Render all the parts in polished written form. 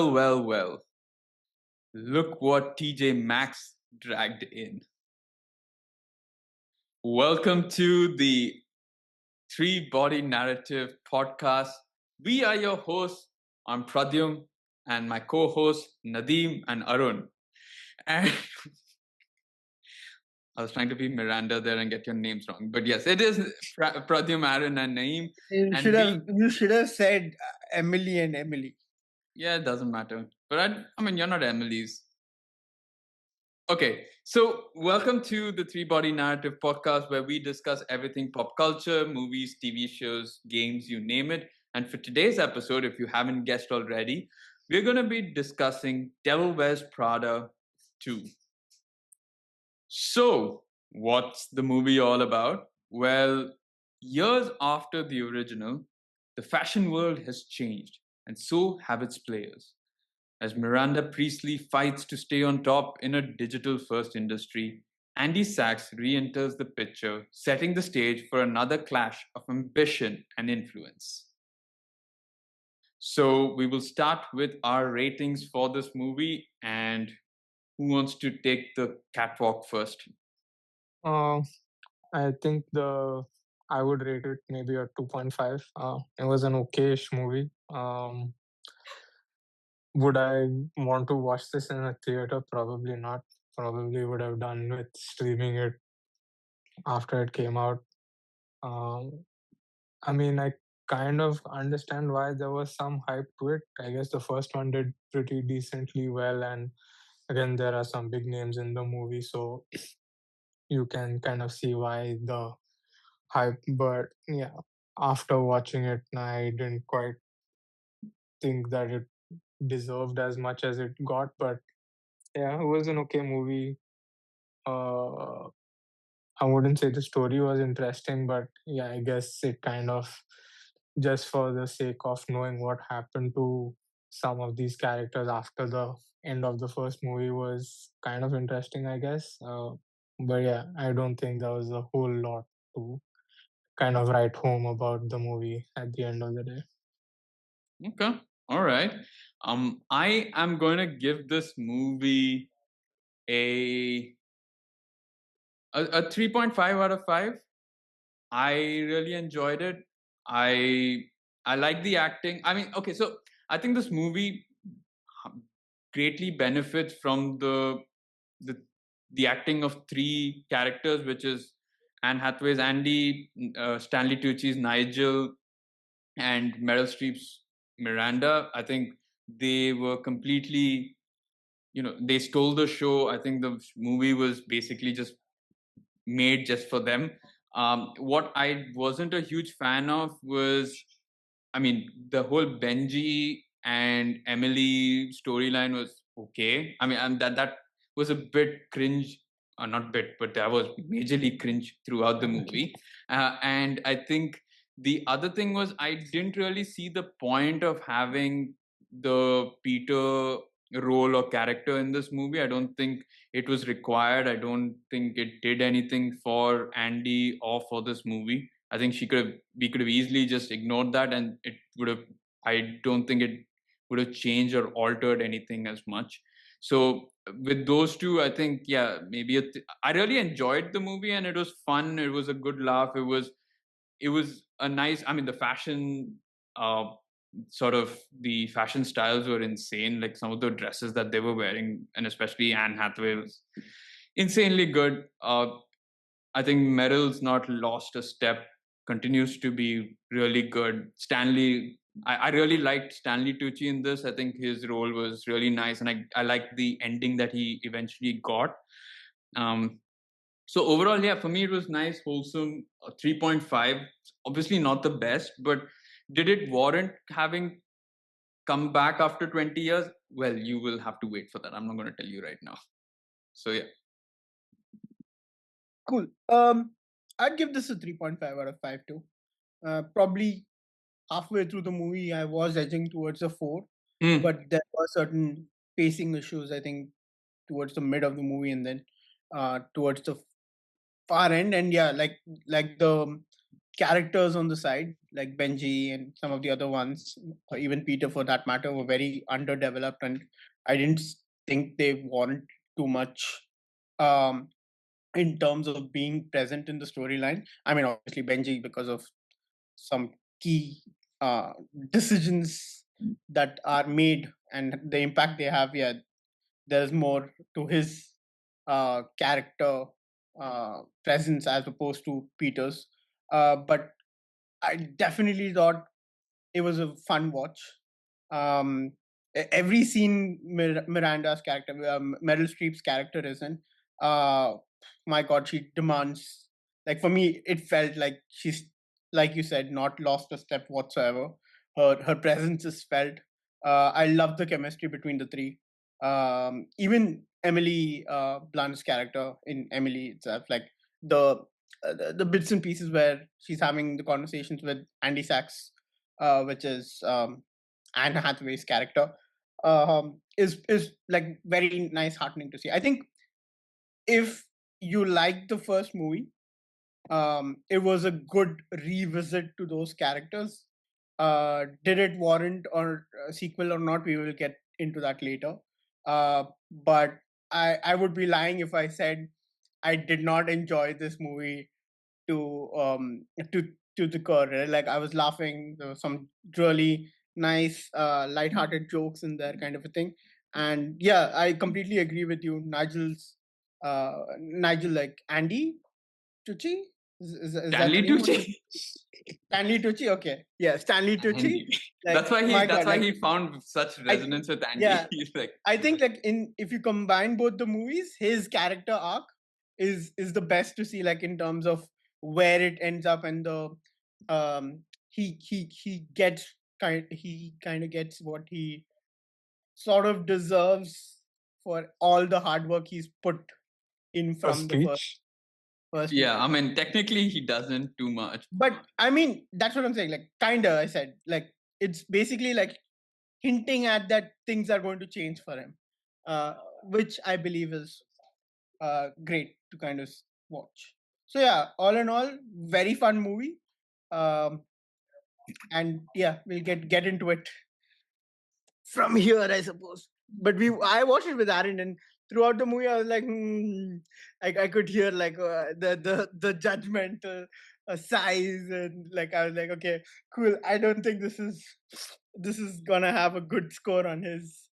Well, well, well. Look what TJ Maxx dragged in. Welcome to the Three Body Narrative podcast. We are your hosts. I'm Pradyum and my co-hosts Nadeem and Arun. And I was trying to be Miranda there and get your names wrong. But yes, it is Pradyum, Arun and Naeem. You should have said Emily and Emily. Yeah, it doesn't matter. But I mean, you're not Emily's. Okay, so welcome to the Three Body Narrative podcast where we discuss everything pop culture, movies, TV shows, games, you name it. And for today's episode, if you haven't guessed already, we're going to be discussing Devil Wears Prada 2. So, what's the movie all about? Well, years after the original, the fashion world has changed, and so have its players. As Miranda Priestley fights to stay on top in a digital-first industry, Andy Sachs re-enters the picture, setting the stage for another clash of ambition and influence. So we will start with our ratings for this movie, and who wants to take the catwalk first? I think I would rate it maybe a 2.5. It was an okayish movie. Would I want to watch this in a theater? Probably not. Probably would have done with streaming it after it came out. I mean, I kind of understand why there was some hype to it. I guess the first one did pretty decently well, and again, there are some big names in the movie, so you can kind of see why the hype. But yeah, after watching it, I didn't quite think that it deserved as much as it got. But yeah, it was an okay movie. I wouldn't say the story was interesting, but yeah, I guess it kind of, just for the sake of knowing what happened to some of these characters after the end of the first movie, was kind of interesting, I guess. But yeah, I don't think there was a whole lot to kind of write home about the movie at the end of the day. Okay, all right. I am going to give this movie a 3.5 out of 5. I really enjoyed it. I like the acting. I mean, okay, so I think this movie greatly benefits from the the acting of three characters, which is Anne Hathaway's Andy, Stanley Tucci's Nigel, and Meryl Streep's Miranda. I think they were completely, they stole the show. I think the movie was basically just made just for them. What I wasn't a huge fan of was, I mean, the whole Benji and Emily storyline was okay. I mean, and that was a bit cringe, not bit, but that was majorly cringe throughout the movie. And I think the other thing was I didn't really see the point of having the Peter role or character in this movie. I don't think it was required. I don't think it did anything for Andy or for this movie. I think we could have easily just ignored that, and it would have. I don't think it would have changed or altered anything as much. So with those two, I think maybe I really enjoyed the movie, and it was fun. It was a good laugh. It was a nice. I mean, the fashion, sort of the fashion styles were insane. Like some of the dresses that they were wearing, and especially Anne Hathaway was insanely good. I think Meryl's not lost a step, continues to be really good. Stanley, I really liked Stanley Tucci in this. I think his role was really nice, and I liked the ending that he eventually got. So overall, yeah, for me it was nice, wholesome. 3.5. Obviously not the best, but did it warrant having come back after 20 years? Well, you will have to wait for that. I'm not going to tell you right now. So yeah. Cool. I'd give this a 3.5 out of 5 too. Probably halfway through the movie, I was edging towards a 4, but there were certain pacing issues, I think, towards the mid of the movie and then towards the far end. And yeah, like the characters on the side, like Benji and some of the other ones, or even Peter for that matter, were very underdeveloped, and I didn't think they warrant too much um, in terms of being present in the storyline. I mean, obviously Benji because of some key uh, decisions that are made and the impact they have. Yeah, there's more to his character presence as opposed to Peter's. But I definitely thought it was a fun watch. Um, every scene Miranda's character, Meryl Streep's character is in, uh, my God, she demands. Like for me, it felt like she's, like you said, not lost a step whatsoever. Her presence is felt. I love the chemistry between the three. Even Emily Blunt's character in Emily itself, like the the bits and pieces where she's having the conversations with Andy Sachs, which is Anne Hathaway's character, is like very nice, heartening to see. I think if you like the first movie, it was a good revisit to those characters. Did it warrant or a sequel or not? We will get into that later. But I would be lying if I said I did not enjoy this movie to to to the core. Right? Like I was laughing. There was some really nice, light-hearted jokes in there, kind of a thing. And yeah, I completely agree with you, Nigel, like Andy Tucci. Is that the Stanley name? Tucci. Stanley Tucci. Okay, yeah, Stanley Tucci. Andy. Like That's why my he. God, That's why like he found such resonance with Andy. yeah, He's like, I think like in if you combine both the movies, his character arc is the best to see, like in terms of where it ends up and the he gets kind of gets what he sort of deserves for all the hard work he's put in A from the speech. first yeah. movie. I mean, technically, he doesn't too much. But I mean, that's what I'm saying. Like, kinda, I said, like, it's basically like hinting at that things are going to change for him, which I believe is great to kind of watch. So yeah, all in all, very fun movie. Um, and yeah, we'll get into it from here, I suppose. But I watched it with Aaron, and throughout the movie, I was like, I could hear like the judgment, sighs, and like I was like, okay, cool. I don't think this is gonna have a good score on his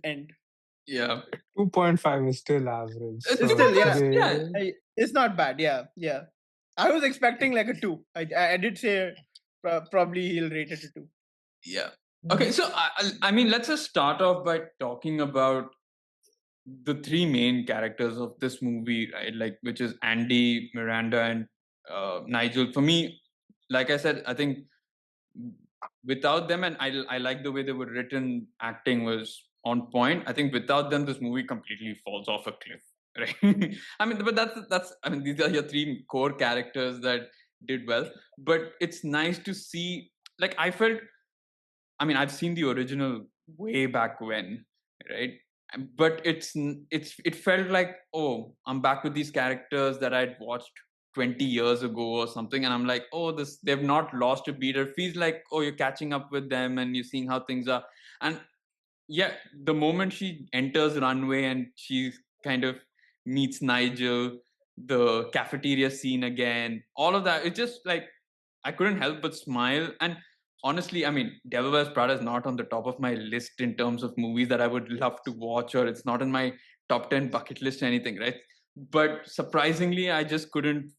end. Yeah. 2.5 is still average. It's So still, yeah, Yeah. it's not bad. Yeah, yeah. I was expecting like a 2. I did say probably he'll rate it a 2. Yeah. Okay. So I mean, let's just start off by talking about the three main characters of this movie, right? Like, which is Andy, Miranda, and Nigel. For me, like I said, I think without them, and I like the way they were written, acting was on point. I think without them, this movie completely falls off a cliff, right? I mean, but that's I mean, these are your three core characters that did well. But it's nice to see. Like, I felt, I mean, I've seen the original way back when, right? But it felt like, oh, I'm back with these characters that I'd watched 20 years ago or something, and I'm like, oh, this they've not lost a beat. It feels like, oh, you're catching up with them and you're seeing how things are. And yeah, the moment she enters runway and she kind of meets Nigel, the cafeteria scene again, all of that, it's just like I couldn't help but smile. And honestly, I mean, Devil Wears Prada is not on the top of my list in terms of movies that I would love to watch, or it's not in my top 10 bucket list or anything, right? But surprisingly, I just couldn't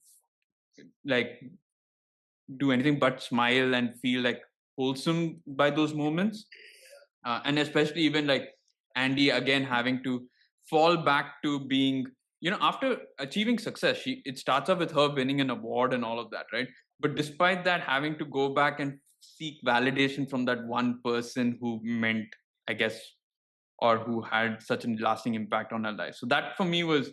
like do anything but smile and feel like wholesome by those moments. And especially even like Andy again having to fall back to being, after achieving success, it starts off with her winning an award and all of that, right? But despite that, having to go back and seek validation from that one person who meant, I guess, or who had such a lasting impact on her life. So that for me was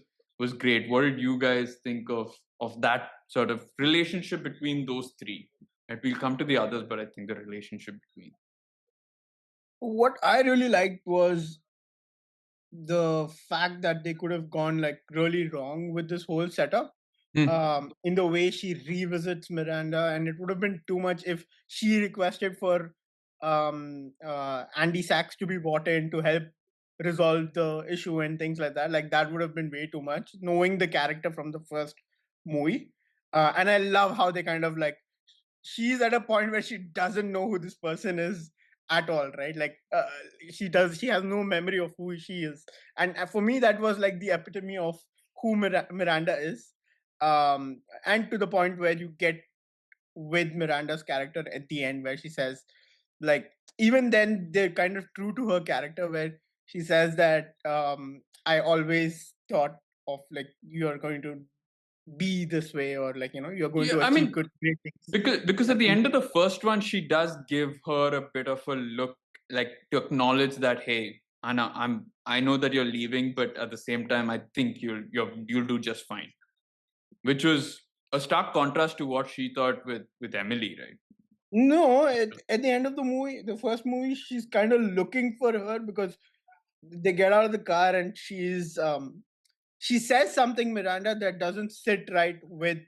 great. What did you guys think of that sort of relationship between those three? And we'll come to the others, but I think the relationship between. What I really liked was the fact that they could have gone like really wrong with this whole setup, in the way she revisits Miranda, and it would have been too much if she requested for Andy Sachs to be brought in to help resolve the issue and things like that. Like that would have been way too much, knowing the character from the first movie. And I love how they kind of like she's at a point where she doesn't know who this person is at all, right? Like she has no memory of who she is, and for me that was like the epitome of who Miranda is, and to the point where you get with Miranda's character at the end where she says, like, even then they're kind of true to her character where she says that I always thought of like you're going to be this way, or like you're going Yeah, to I achieve mean, good great things. because at the end of the first one, she does give her a bit of a look, like to acknowledge that, hey, Anna, I know that you're leaving, but at the same time, I think you'll do just fine. Which was a stark contrast to what she thought with Emily, right? No, at the end of the movie, the first movie, she's kind of looking for her because they get out of the car and she says something, Miranda, that doesn't sit right with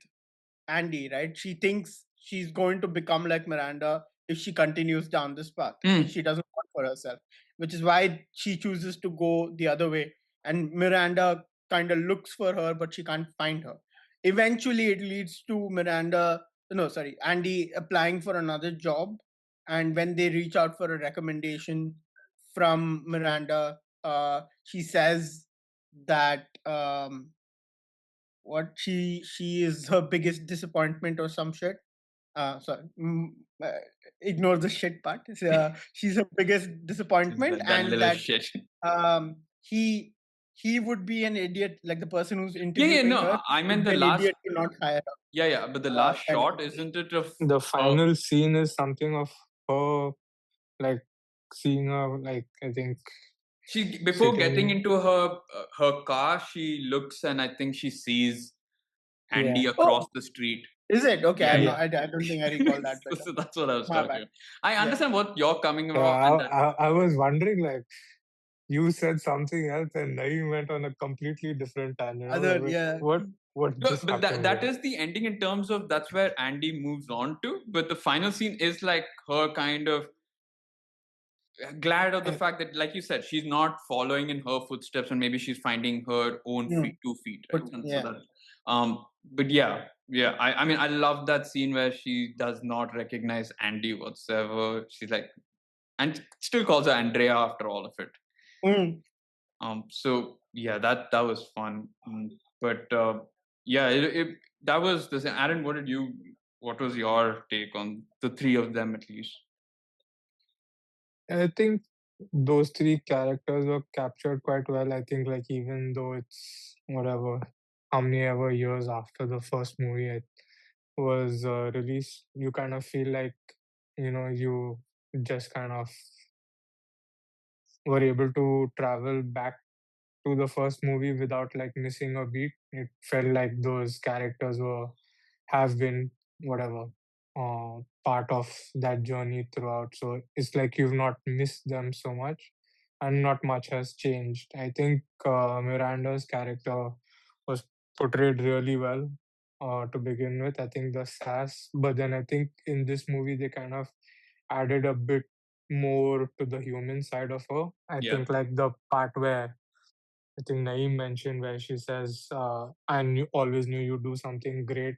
Andy, right? She thinks she's going to become like Miranda if she continues down this path, which she doesn't want for herself, which is why she chooses to go the other way. And Miranda kind of looks for her, but she can't find her. Eventually, it leads to Andy applying for another job. And when they reach out for a recommendation from Miranda, she says that what she is her biggest disappointment or some shit. Sorry, uh, ignore the shit part. She's her biggest disappointment, That and little that shit. um, he he would be an idiot, like the person who's Yeah, interviewing no, her I would meant be the an last. idiot to not hire her. Yeah, but the last Kind of shot, isn't it of The her? final scene is something of her, like seeing her, like I think She before getting sitting. into her car, she looks and I think she sees Andy Yeah, across Oh, the street. is it okay? Yeah, I'm yeah. not. I don't think I recall that So, better. so that's what I was My talking bad. about. I Yeah. understand what you're coming yeah. about, and that I was wondering, like, you said something else, and Naeem went on a completely different tangent. I was Other, like, yeah. what no, just but happened that here? is the ending in terms of that's where Andy moves on to. But the final scene is like her kind of glad of the And, fact that, like you said, she's not following in her footsteps, and maybe she's finding her own Hmm. feet, 2 feet, But right? And so yeah. that, but yeah. I mean, I love that scene where she does not recognize Andy whatsoever. She's like, and still calls her Andrea after all of it. Mm. So yeah, that was fun. But yeah, that was the same. Aaron, what was your take on the three of them at least? I think those three characters were captured quite well. I think, like, even though it's whatever, how many ever years after the first movie it was released, you kind of feel like, you just kind of were able to travel back to the first movie without like missing a beat. It felt like those characters have been whatever part of that journey throughout. So it's like you've not missed them so much, and not much has changed. I think Miranda's character was portrayed really well to begin with. I think the sass, but then I think in this movie they kind of added a bit more to the human side of her. I Yeah, think like the part where I think Naeem mentioned where she says, always knew you'd do something great.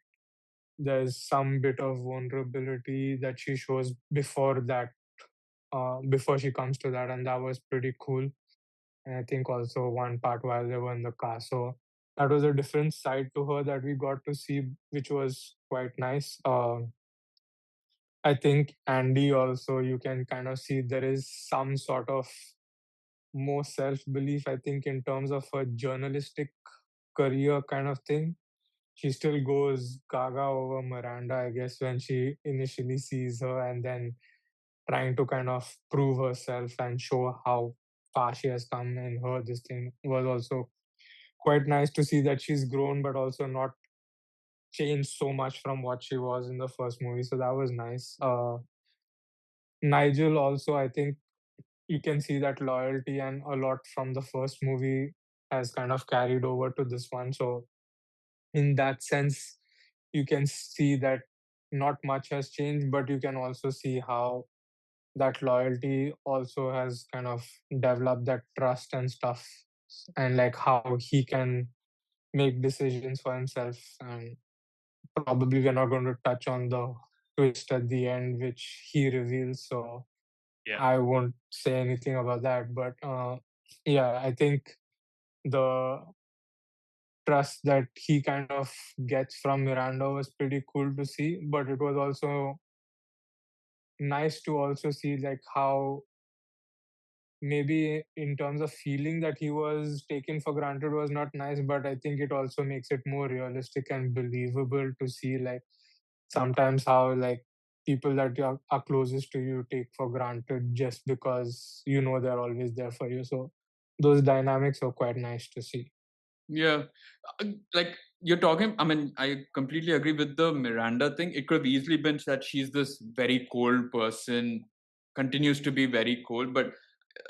There's some bit of vulnerability that she shows before that, before she comes to that, and that was pretty cool. And I think also one part while they were in the car. So that was a different side to her that we got to see, which was quite nice. I think Andy also, you can kind of see there is some sort of more self belief, I think, in terms of her journalistic career kind of thing. She still goes gaga over Miranda, I guess, when she initially sees her, and then trying to kind of prove herself and show how far she has come in her. This thing was also quite nice to see that she's grown, but also not changed so much from what she was in the first movie. So that was nice. Nigel also, I think you can see that loyalty and a lot from the first movie has kind of carried over to this one. So in that sense, you can see that not much has changed, but you can also see how that loyalty also has kind of developed that trust and stuff, and like how he can make decisions for himself. And probably we're not going to touch on the twist at the end, which he reveals. So Yeah. I won't say anything about that. But yeah, I think the trust that he kind of gets from Miranda was pretty cool to see. But it was also nice to also see like how maybe in terms of feeling that he was taken for granted was not nice, but I think it also makes it more realistic and believable to see like sometimes how like people that are closest to you take for granted just because you know they're always there for you. So those dynamics are quite nice to see. Yeah. Like you're talking, I mean, I completely agree with the Miranda thing. It could have easily been that she's this very cold person, continues to be very cold, but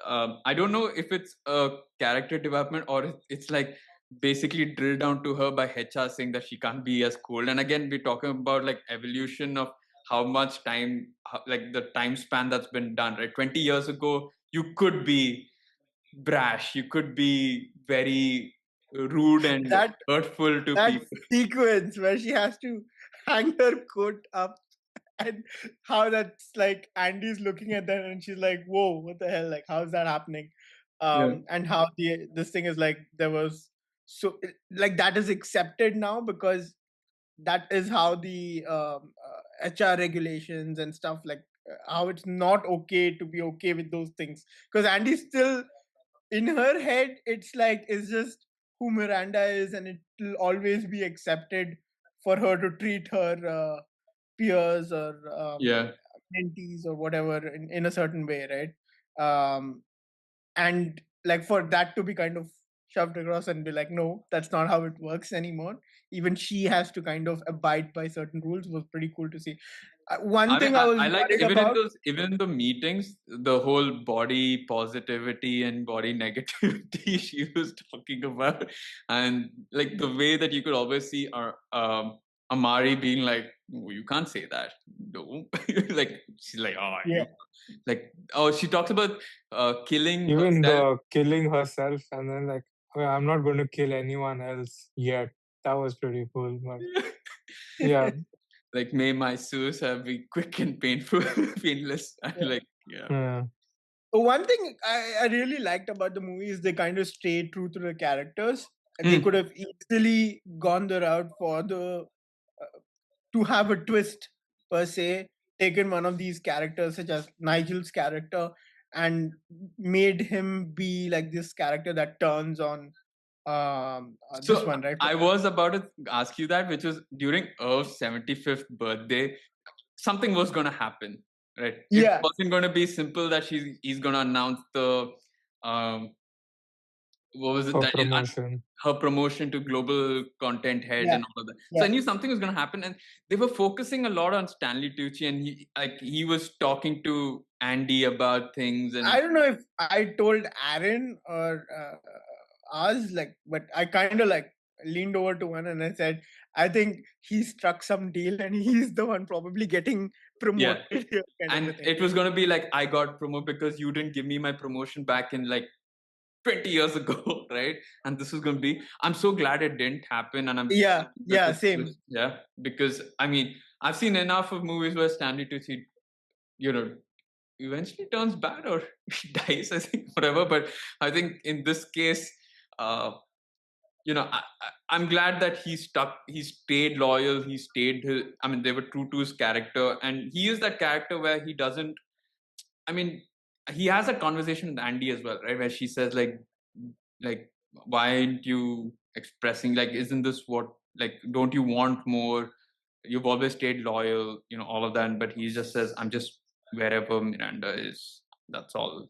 I don't know if it's a character development or it's like basically drilled down to her by HR saying that she can't be as cold. And again, we're talking about like evolution of how much time, like the time span that's been done, right? 20 years ago, you could be brash, you could be very rude and That hurtful to that people. sequence where she has to hang her coat up, and how that's like Andy's looking at that and she's like, "Whoa, what the hell? Like, how's that happening?" Yeah. And how this thing is like there was like that is accepted now because that is how the HR regulations and stuff like how it's not okay to be okay with those things because Andy's still in her head it's like it's just who Miranda is and it will always be accepted for her to treat her peers or Yeah. mentees or whatever in a certain way, right? And like for that to be kind of shoved across and be like, no, that's not how it works anymore. Even she has to kind of abide by certain rules was pretty cool to see. One I mean, thing I was I like worried even in about. those, even in the meetings, the whole body positivity and body negativity she was talking about, and like the way that you could always see our Amari being like, "Oh, you can't say that, no," like she's like, "Oh, Yeah, you like, oh," she talks about killing Even herself. the killing herself and then like, "Well, I'm not going to kill anyone else yet." That was pretty cool. But yeah, Like, may my suicide be quick and painful, painless. I'm yeah. like, yeah. yeah. One thing I really liked about the movie is they kind of stayed true to the characters. They Hmm. could have easily gone the route for the to have a twist per se, taken one of these characters such as Nigel's character and made him be like this character that turns on this So one, right? I was about to ask you that, which was during Irv's 75th birthday, something was going to happen, right? It Yeah, wasn't going to be simple that he's going to announce the um, what was it For that promotion. her promotion to global content head yeah, and all of that. So yeah. I knew something was going to happen, and they were focusing a lot on Stanley Tucci, and he was talking to Andy about things, and I don't know if I told Aaron or us, like, but I kind of like leaned over to one and I said, I think he struck some deal and he's the one probably getting yeah, promoted here, kind of a and thing. it was going to be like I got promoted because you didn't give me my promotion back in like 20 years ago, right? And this is going to be, I'm so glad it didn't happen. And I'm Yeah, that yeah, same. yeah, because I mean, I've seen enough of movies where Stanley Tucci, you know, eventually turns bad or dies, I think, whatever. But I think in this case, uh, I'm glad that he stayed loyal, he stayed, I mean, they were true to his character. And he is that character where he doesn't, I mean, he has a conversation with Andy as well, right? Where she says like, why aren't you expressing like, isn't this what like, don't you want more? You've always stayed loyal, all of that. But he just says, I'm just wherever Miranda is. That's all.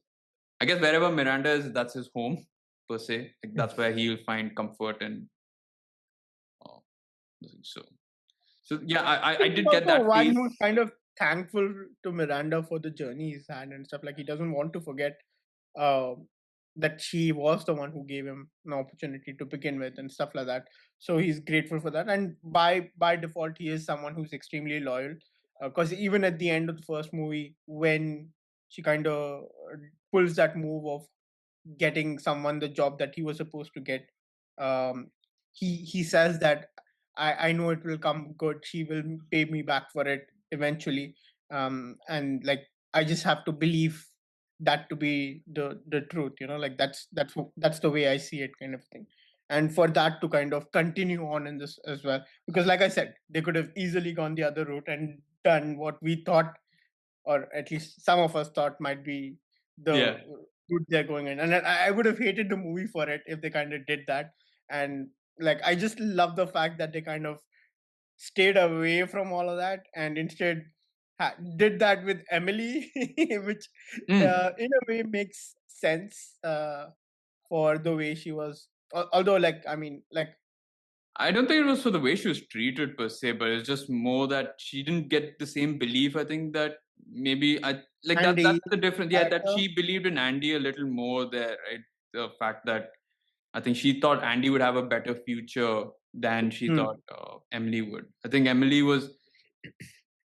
I guess wherever Miranda is, that's his home per se. Like that's where he'll find comfort and uh, so. So yeah, I He's did get also that one feel. who's kind of thankful to Miranda for the journey he's had and stuff. Like he doesn't want to forget. Uh, that she was the one who gave him an opportunity to begin with and stuff like that. So he's grateful for that, and by default, he is someone who's extremely loyal. Because even at the end of the first movie, when she kind of pulls that move of getting someone the job that he was supposed to get, um, he says that I know it will come good. She will pay me back for it eventually, and like I just have to believe that to be the truth. Like that's the way I see it, kind of thing. And for that to kind of continue on in this as well, because like I said, they could have easily gone the other route and done what we thought, or at least some of us thought might be the route they're going in. And I would have hated the movie for it if they kind of did that. And like I just love the fact that they kind of stayed away from all of that and instead did that with Emily, which in a way makes sense for the way she was. Although, like, I mean, like, I don't think it was for the way she was treated per se, but it's just more that she didn't get the same belief. I think that maybe that's Andy the difference. Yeah, that character. she believed in Andy a little more there, right? The fact that I think she thought Andy would have a better future than she thought Emily would. I think Emily was,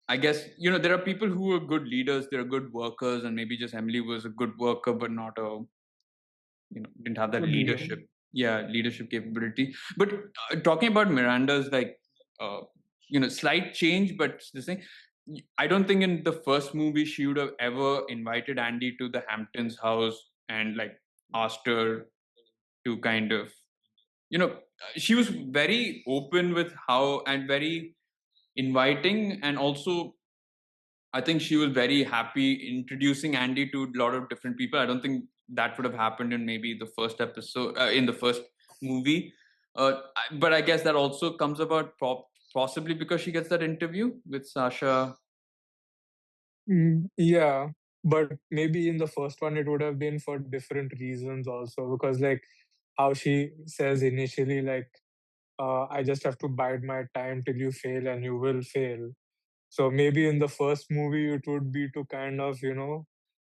I guess, there are people who are good leaders, they're good workers, and maybe just Emily was a good worker, but not didn't have that Good leader. leadership capability. But talking about Miranda's uh, slight change, but this thing, I don't think in the first movie she would have ever invited Andy to the Hamptons house and like asked her to kind of she was very open with how and very inviting, and also I think she was very happy introducing Andy to a lot of different people. I don't think that would have happened in maybe the first episode, in the first movie. But I guess that also comes about possibly because she gets that interview with Sasha. Yeah, but maybe in the first one it would have been for different reasons also, because like how she says initially, like I just have to bide my time till you fail and you will fail. So maybe in the first movie it would be to kind of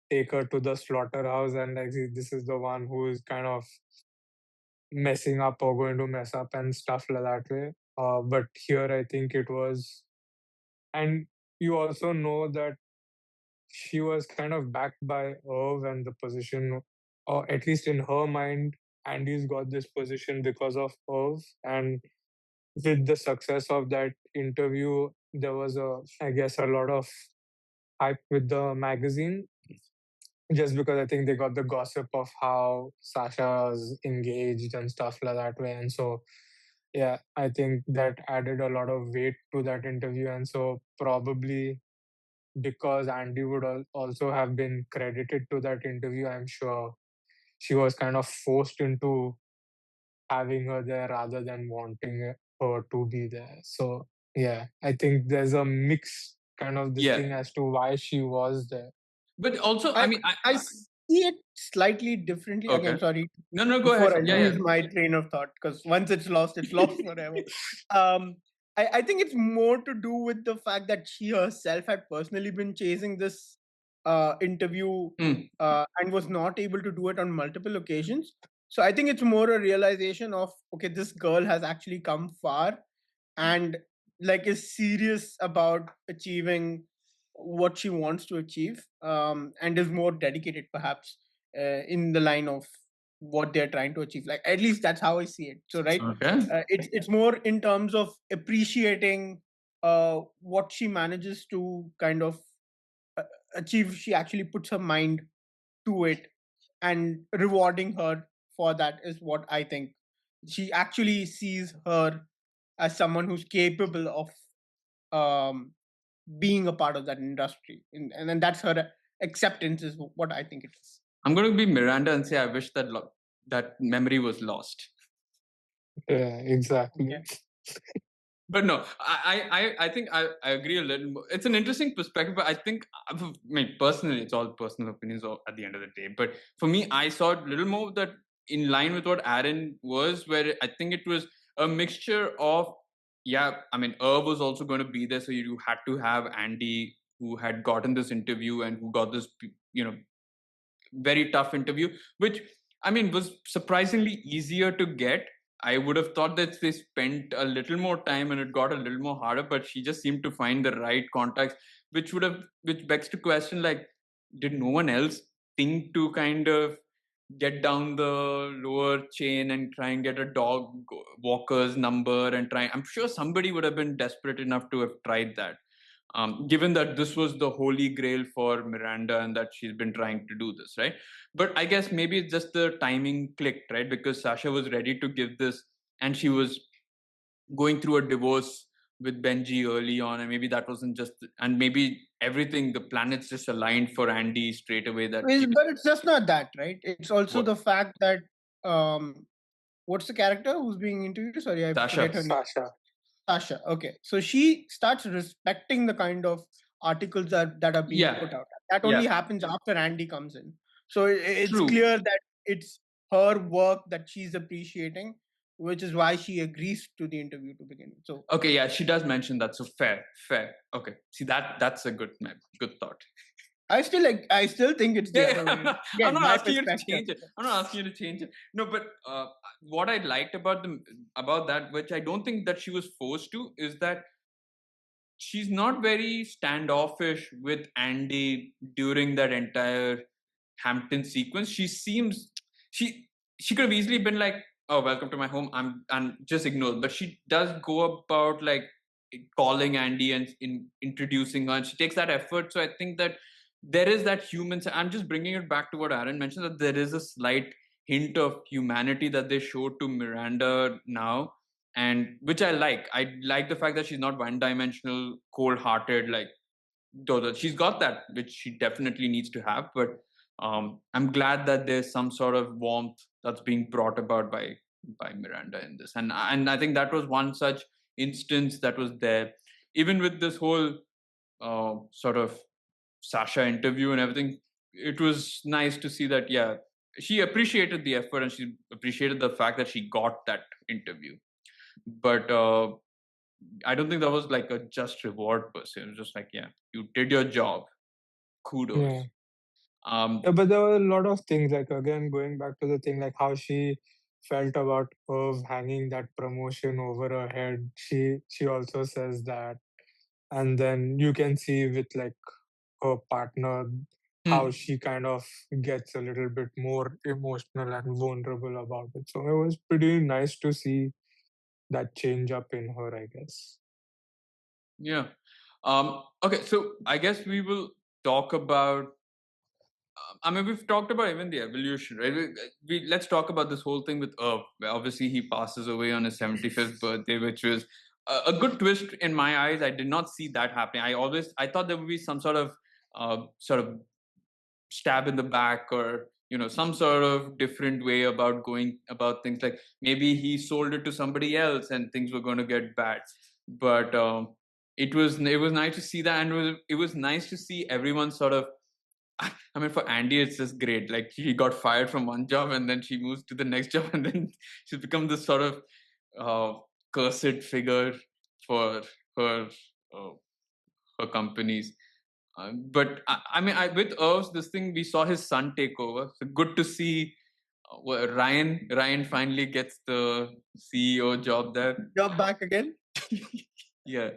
take her to the slaughterhouse and like this is the one who is kind of messing up or going to mess up and stuff like that way. But here I think it was, and you also know that she was kind of backed by Irv and the position, or at least in her mind, Andy's got this position because of Irv. And with the success of that interview, there was I guess, a lot of hype with the magazine, just because I think they got the gossip of how Sasha's engaged and stuff like that way. And so, yeah, I think that added a lot of weight to that interview. And so, probably because Andy would also have been credited to that interview, I'm sure she was kind of forced into having her there rather than wanting her to be there. So, yeah, I think there's a mix kind of this thing as to why she was there. But also, I mean, I see it slightly differently. okay. Again, sorry. No, go Before ahead. I lose my train of thought, because once it's lost forever. I think it's more to do with the fact that she herself had personally been chasing this interview and was not able to do it on multiple occasions. So I think it's more a realization of, okay, this girl has actually come far and like is serious about achieving what she wants to achieve, and is more dedicated perhaps in the line of what they're trying to achieve. Like at least that's how I see it. So right, it's more in terms of appreciating what she manages to kind of uh, achieve. She actually puts her mind to it, and rewarding her for that is what I think. She actually sees her as someone who's capable of um, being a part of that industry, and then that's her acceptance is what I think it is. I'm going to be Miranda and say I wish that that memory was lost. Yeah, exactly. Okay. But no, I think I agree a little more. It's an interesting perspective, but I think, I mean, personally, it's all personal opinions at the end of the day. But for me, I saw a little more that in line with what Aaron was, where I think it was a mixture of, I mean, Irv was also going to be there, so you had to have Andy, who had gotten this interview and who got this, very tough interview, which I mean, was surprisingly easier to get. I would have thought that they spent a little more time and it got a little more harder, but she just seemed to find the right contacts, which begs to question, like, did no one else think to kind of get down the lower chain and try and get a dog walker's number and try? I'm sure somebody would have been desperate enough to have tried that. Given that this was the holy grail for Miranda and that she's been trying to do this, right? But I guess maybe it's just the timing clicked, right? Because Sasha was ready to give this and she was going through a divorce with Benji early on, and maybe that wasn't just, and maybe everything, the planets just aligned for Andy straight away that she was, But it's just not that, right? It's also what? the fact that what's the character who's being interviewed? Sorry, I Sasha. forget her name. Sasha. Sasha. Okay, so she starts respecting the kind of articles that are being put out. That only happens after Andy comes in. So it's True. clear that it's her work that she's appreciating, which is why she agrees to the interview to begin with. So Okay, yeah, she does mention that. So fair. Okay, see that's a good thought. I still think it's the other way. I'm not asking you to change it. I'm not asking you to change it. No, but what I liked about that, which I don't think that she was forced to, is that she's not very standoffish with Andy during that entire Hampton sequence. She seems she could have easily been like, "Oh, welcome to my home," and just ignore. But she does go about like calling Andy and introducing her, and she takes that effort. So I think that there is that human. I'm just bringing it back to what Aaron mentioned, that there is a slight hint of humanity that they show to Miranda now, and which I like. I like the fact that she's not one-dimensional, cold-hearted. Like, though she's got that, which she definitely needs to have. But I'm glad that there's some sort of warmth that's being brought about by Miranda in this, and I think that was one such instance that was there, even with this whole sort of Sasha interview and everything. It was nice to see that, yeah, she appreciated the effort and she appreciated the fact that she got that interview. But I don't think that was like a just reward per se. It was just like, yeah, you did your job. Kudos. Yeah. But there were a lot of things, like again going back to the thing, like how she felt about Irv hanging that promotion over her head. She also says that, and then you can see with like her partner how she kind of gets a little bit more emotional and vulnerable about it. So it was pretty nice to see that change up in her, I guess. Yeah. Okay, so I guess we will talk about. I mean, we've talked about even the evolution, right? Let's talk about this whole thing with Irv. Where obviously, he passes away on his 75th birthday, which was a good twist in my eyes. I did not see that happening. I thought there would be some sort of stab in the back, or some sort of different way about going about things, like maybe he sold it to somebody else and things were going to get bad. But it was nice to see that, and it was nice to see everyone sort of. I mean, for Andy, it's just great. Like, he got fired from one job and then she moves to the next job, and then she's become this sort of cursed figure for her her companies. But I mean, with Irv's this thing, we saw his son take over. So good to see Ryan. Ryan finally gets the CEO job there. Job back again. Yeah.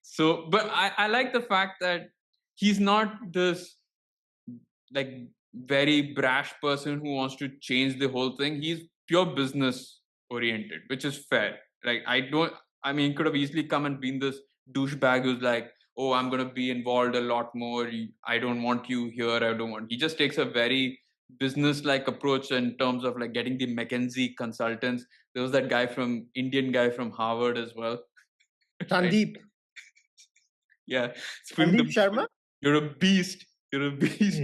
So, but I like the fact that he's not this like very brash person who wants to change the whole thing. He's pure business oriented, which is fair. Like, I mean, he could have easily come and been this douchebag who's like, oh, I'm going to be involved a lot more. I don't want you here. He just takes a very business like approach in terms of like getting the McKinsey consultants. There was that Indian guy from Harvard as well. Sandeep. Yeah. Sandeep Sharma? You're a beast. You're a beast.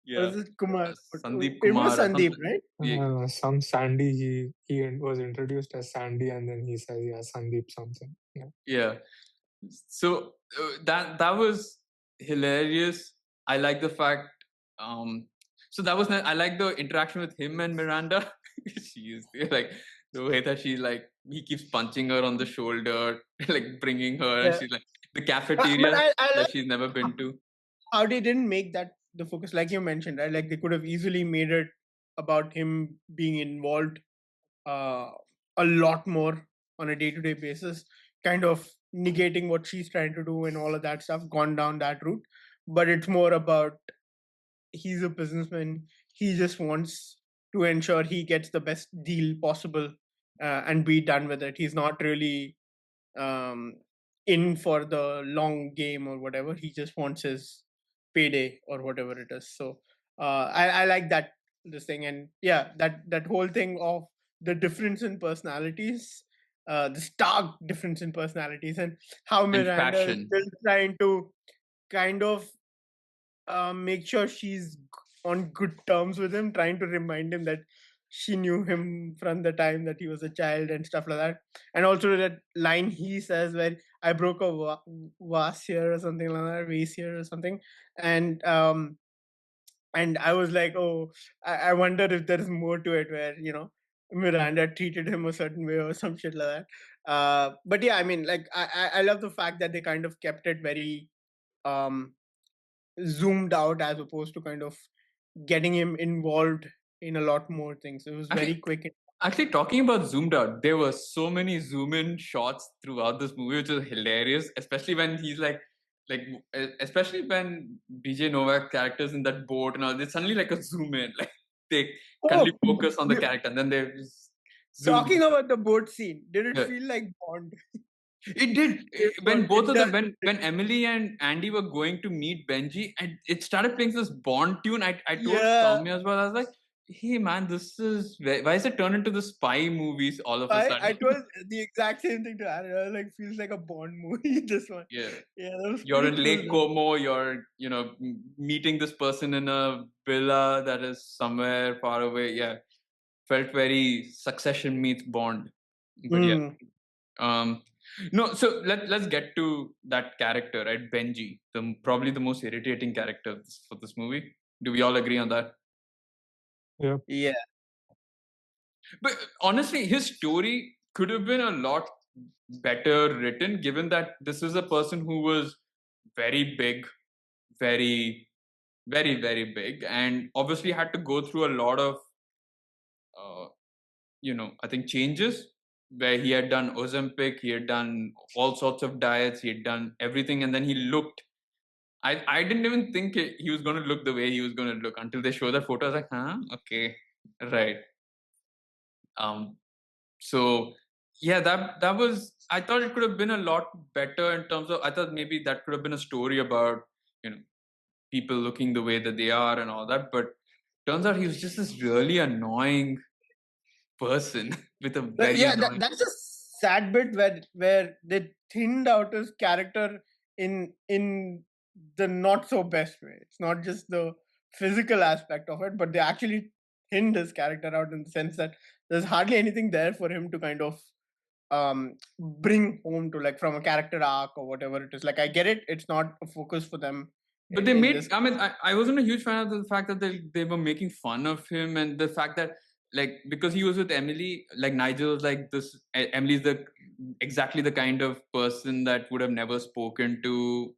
Yeah. Was it Kumar? Sandeep It Kumar. was Sandeep, right? Yeah. Some Sandy. He was introduced as Sandy, and then he says, "Yeah, Sandeep something." Yeah. So that was hilarious. I like the fact. So that was I like the interaction with him and Miranda. She's like the way that he keeps punching her on the shoulder, like bringing her, and she's like the cafeteria that she's never been to. How they didn't make that the focus, like you mentioned, right? Like, they could have easily made it about him being involved uh, a lot more on a day-to-day basis, kind of negating what she's trying to do and all of that stuff, gone down that route. But it's more about he's a businessman. He just wants to ensure he gets the best deal possible and be done with it. He's not really um, in for the long game or whatever. He just wants his payday or whatever it is. So I like that this thing, and yeah, that whole thing of the difference in personalities, the stark difference in personalities, and how And Miranda is fashion. still trying to kind of make sure she's on good terms with him, trying to remind him that she knew him from the time that he was a child and stuff like that. And also that line he says where I broke a vase here or something like that, vase here or something. And and I was like, oh, I wonder if there is more to it where, Miranda treated him a certain way or some shit like that. But yeah, I mean, like I love the fact that they kind of kept it very um zoomed out as opposed to kind of getting him involved in a lot more things. It was very Actually, quick. actually, talking about zoomed out, there were so many zoom in shots throughout this movie, which is hilarious. Especially when he's like, especially when BJ Novak characters in that boat and all. There's suddenly like a zoom in, like they Oh, suddenly focus on the character, and then they just zoom. talking about the boat scene, did it Yeah. feel like Bond? It did. Well, When both it of them, does. when Emily and Andy were going to meet Benji, and it started playing this Bond tune. I told Yeah, Tommy as well. I was like, "Hey man, this is why is it turned into the spy movies all of a I sudden?" told the exact same thing to Aaron. I was like, feels like a Bond movie. This one, Yeah, yeah, that was you're pretty in cool Lake though. Como. You're meeting this person in a villa that is somewhere far away. Yeah, felt very Succession meets Bond. But yeah. Mm. Um, no, so let's get to that character, right? Benji, probably the most irritating character for this movie. Do we all agree on that? Yeah. Yeah, But honestly, his story could have been a lot better written, given that this is a person who was very big, very, very big, and obviously had to go through a lot of uh, I think changes where he had done Ozempic, he had done all sorts of diets, he had done everything, and then he looked. I didn't even think he was going to look the way he was going to look until they show that photo. I was like, huh, okay, right. Um, so yeah, that was. I thought it could have been a lot better in terms of. I thought maybe that could have been a story about you know people looking the way that they are and all that, but turns out he was just this really annoying person with a very yeah. annoying. That's a sad bit where they thinned out his character in the not so best way. It's not just the physical aspect of it, but they actually thinned his character out in the sense that there's hardly anything there for him to kind of bring home to, like, from a character arc or whatever it is. Like, I get it, it's not a focus for them But they in this. made. I mean, I wasn't a huge fan of the fact that they were making fun of him and the fact that like because he was with Emily, like Nigel was like this. Emily's the exactly the kind of person that would have never spoken to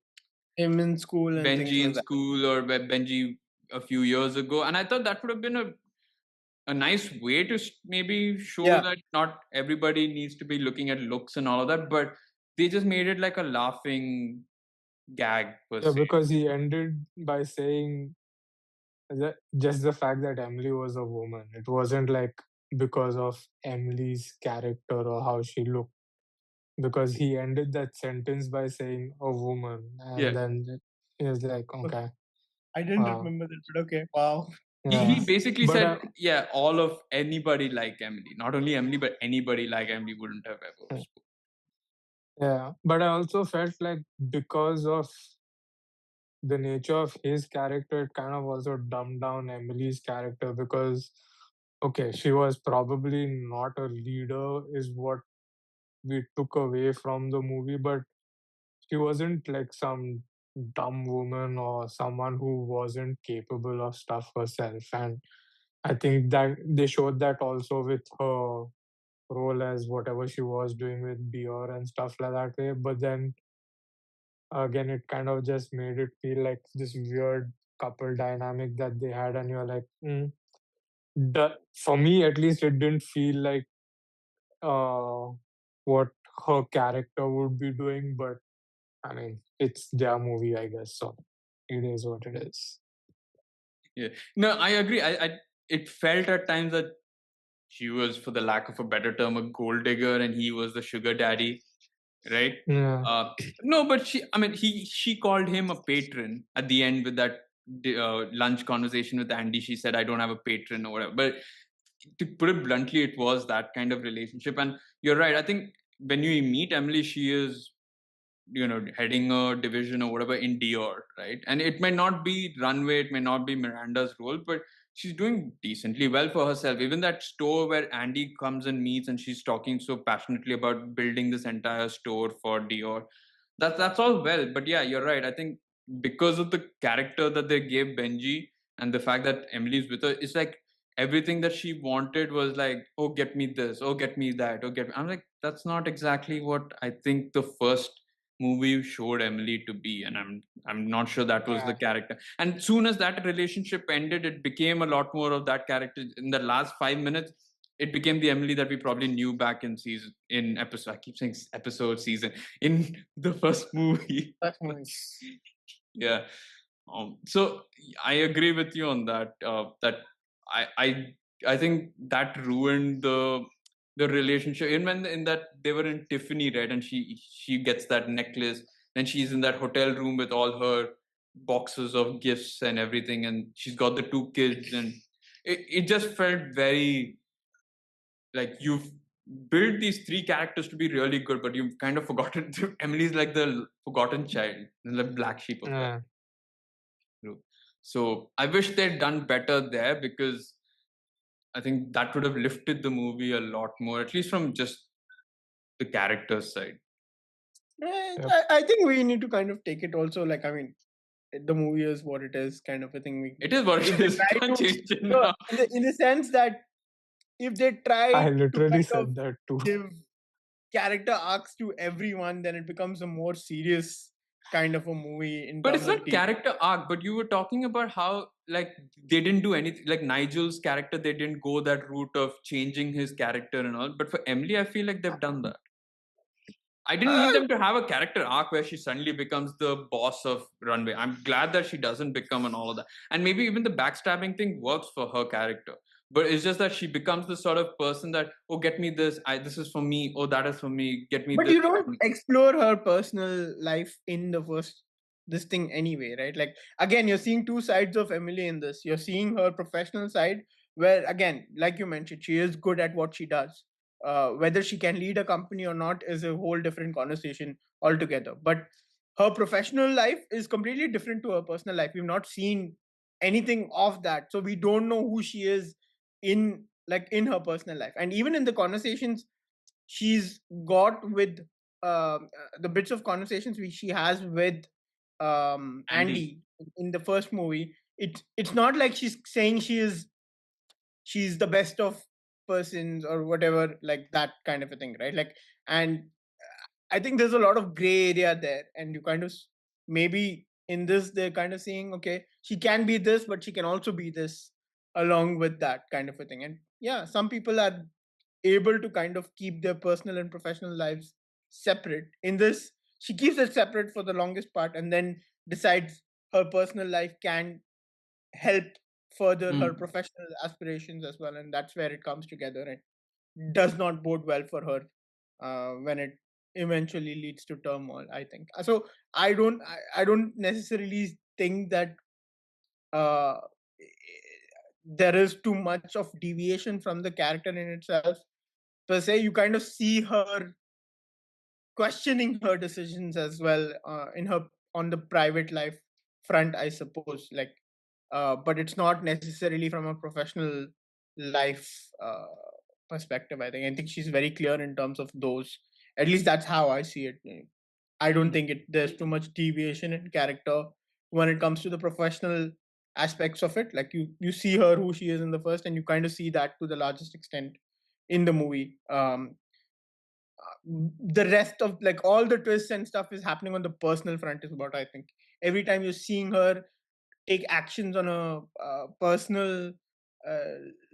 Him in school and things Benji in like that. school or Benji a few years ago, and I thought that would have been a nice way to maybe show Yeah, that not everybody needs to be looking at looks and all of that, but they just made it like a laughing gag per Yeah, se. because he ended by saying that just the fact that Emily was a woman. It wasn't like because of Emily's character or how she looked. Because he ended that sentence by saying a woman, Yeah. and then he was like, okay. okay, I didn't wow, remember that, but okay, wow. He yeah. basically But said, yeah, all of anybody like Emily, not only Emily, but anybody like Emily wouldn't have ever spoken. yeah, but I also felt like because of the nature of his character, it kind of also dumbed down Emily's character because, okay, she was probably not a leader, is what we took away from the movie, but she wasn't like some dumb woman or someone who wasn't capable of stuff herself. And I think that they showed that also with her role as whatever she was doing with beer and stuff like that way. But then again, it kind of just made it feel like this weird couple dynamic that they had, and you're like, for me at least, it didn't feel like what her character would be doing. But I mean, it's their movie, I guess, so it is what it is. Yeah, no, I agree. It felt at times that she was, for the lack of a better term, a gold digger, and he was the sugar daddy, right? Yeah. No, but she called him a patron at the end with that lunch conversation with Andy. She said, "I don't have a patron" or whatever. But to put it bluntly, it was that kind of relationship. And you're right. I think when you meet Emily, she is, heading a division or whatever in Dior, right? And it may not be runway, it may not be Miranda's role, but she's doing decently well for herself. Even that store where Andy comes and meets, and she's talking so passionately about building this entire store for Dior. That's all well, but yeah, you're right. I think because of the character that they gave Benji and the fact that Emily's with her, it's like everything that she wanted was like, oh, get me this, oh, get me that, oh, get me. I'm like, that's not exactly what I think the first movie showed Emily to be, and I'm not sure that was the character. And soon as that relationship ended, it became a lot more of that character. In the last 5 minutes, it became the Emily that we probably knew back in episode. I keep saying episode, season, in the first movie. That's movie. Yeah. So I agree with you on that. That I think that ruined the relationship. Even when in that they were in Tiffany, right, and she gets that necklace, and she's in that hotel room with all her boxes of gifts and everything, and she's got the two kids, and it just felt very like you've built these three characters to be really good, but you've kind of forgotten. Emily's like the forgotten child, the black sheep of that group. So I wish they'd done better there, because I think that would have lifted the movie a lot more, at least from just the characters side. I think we need to kind of take it also, like, I mean, the movie is what it is, kind of a thing. It is what it is. Can't change it now. In the sense that if they try I literally to kind said that too. give character arcs to everyone, then it becomes a more serious kind of a movie. But it's not character arc. But you were talking about how, like, they didn't do anything. Like Nigel's character, they didn't go that route of changing his character and all. But for Emily, I feel like they've done that. I didn't need them to have a character arc where she suddenly becomes the boss of Runway. I'm glad that she doesn't become and all of that. And maybe even the backstabbing thing works for her character. But it's just that she becomes the sort of person that, oh, get me this. This is for me. Oh, that is for me. Get me but this. You don't explore her personal life in the first this thing anyway, right? Like, again, you're seeing two sides of Emily in this. You're seeing her professional side, where, again, like you mentioned, she is good at what she does. Whether she can lead a company or not is a whole different conversation altogether. But her professional life is completely different to her personal life. We've not seen anything of that, so we don't know who she is in her personal life. And even in the conversations she's got with the bits of conversations she has with Andy in the first movie, it's not like she's saying she's the best of persons or whatever, like that kind of a thing, right? Like, and I think there's a lot of gray area there, and you kind of maybe in this they're kind of saying, okay, she can be this, but she can also be this along with that kind of a thing. And yeah, some people are able to kind of keep their personal and professional lives separate. In this, she keeps it separate for the longest part, and then decides her personal life can help further her professional aspirations as well, and that's where it comes together and does not bode well for her when it eventually leads to turmoil, I think. So I don't necessarily think that uh, there is too much of deviation from the character in itself per se. You kind of see her questioning her decisions as well in her on the private life front, I suppose. Like, but it's not necessarily from a professional life perspective. I think she's very clear in terms of those. At least that's how I see it. I don't think there's too much deviation in character when it comes to the professional aspects of it. Like, you see her who she is in the first, and you kind of see that to the largest extent in the movie. The rest of, like, all the twists and stuff is happening on the personal front is what I think. Every time you're seeing her take actions on a personal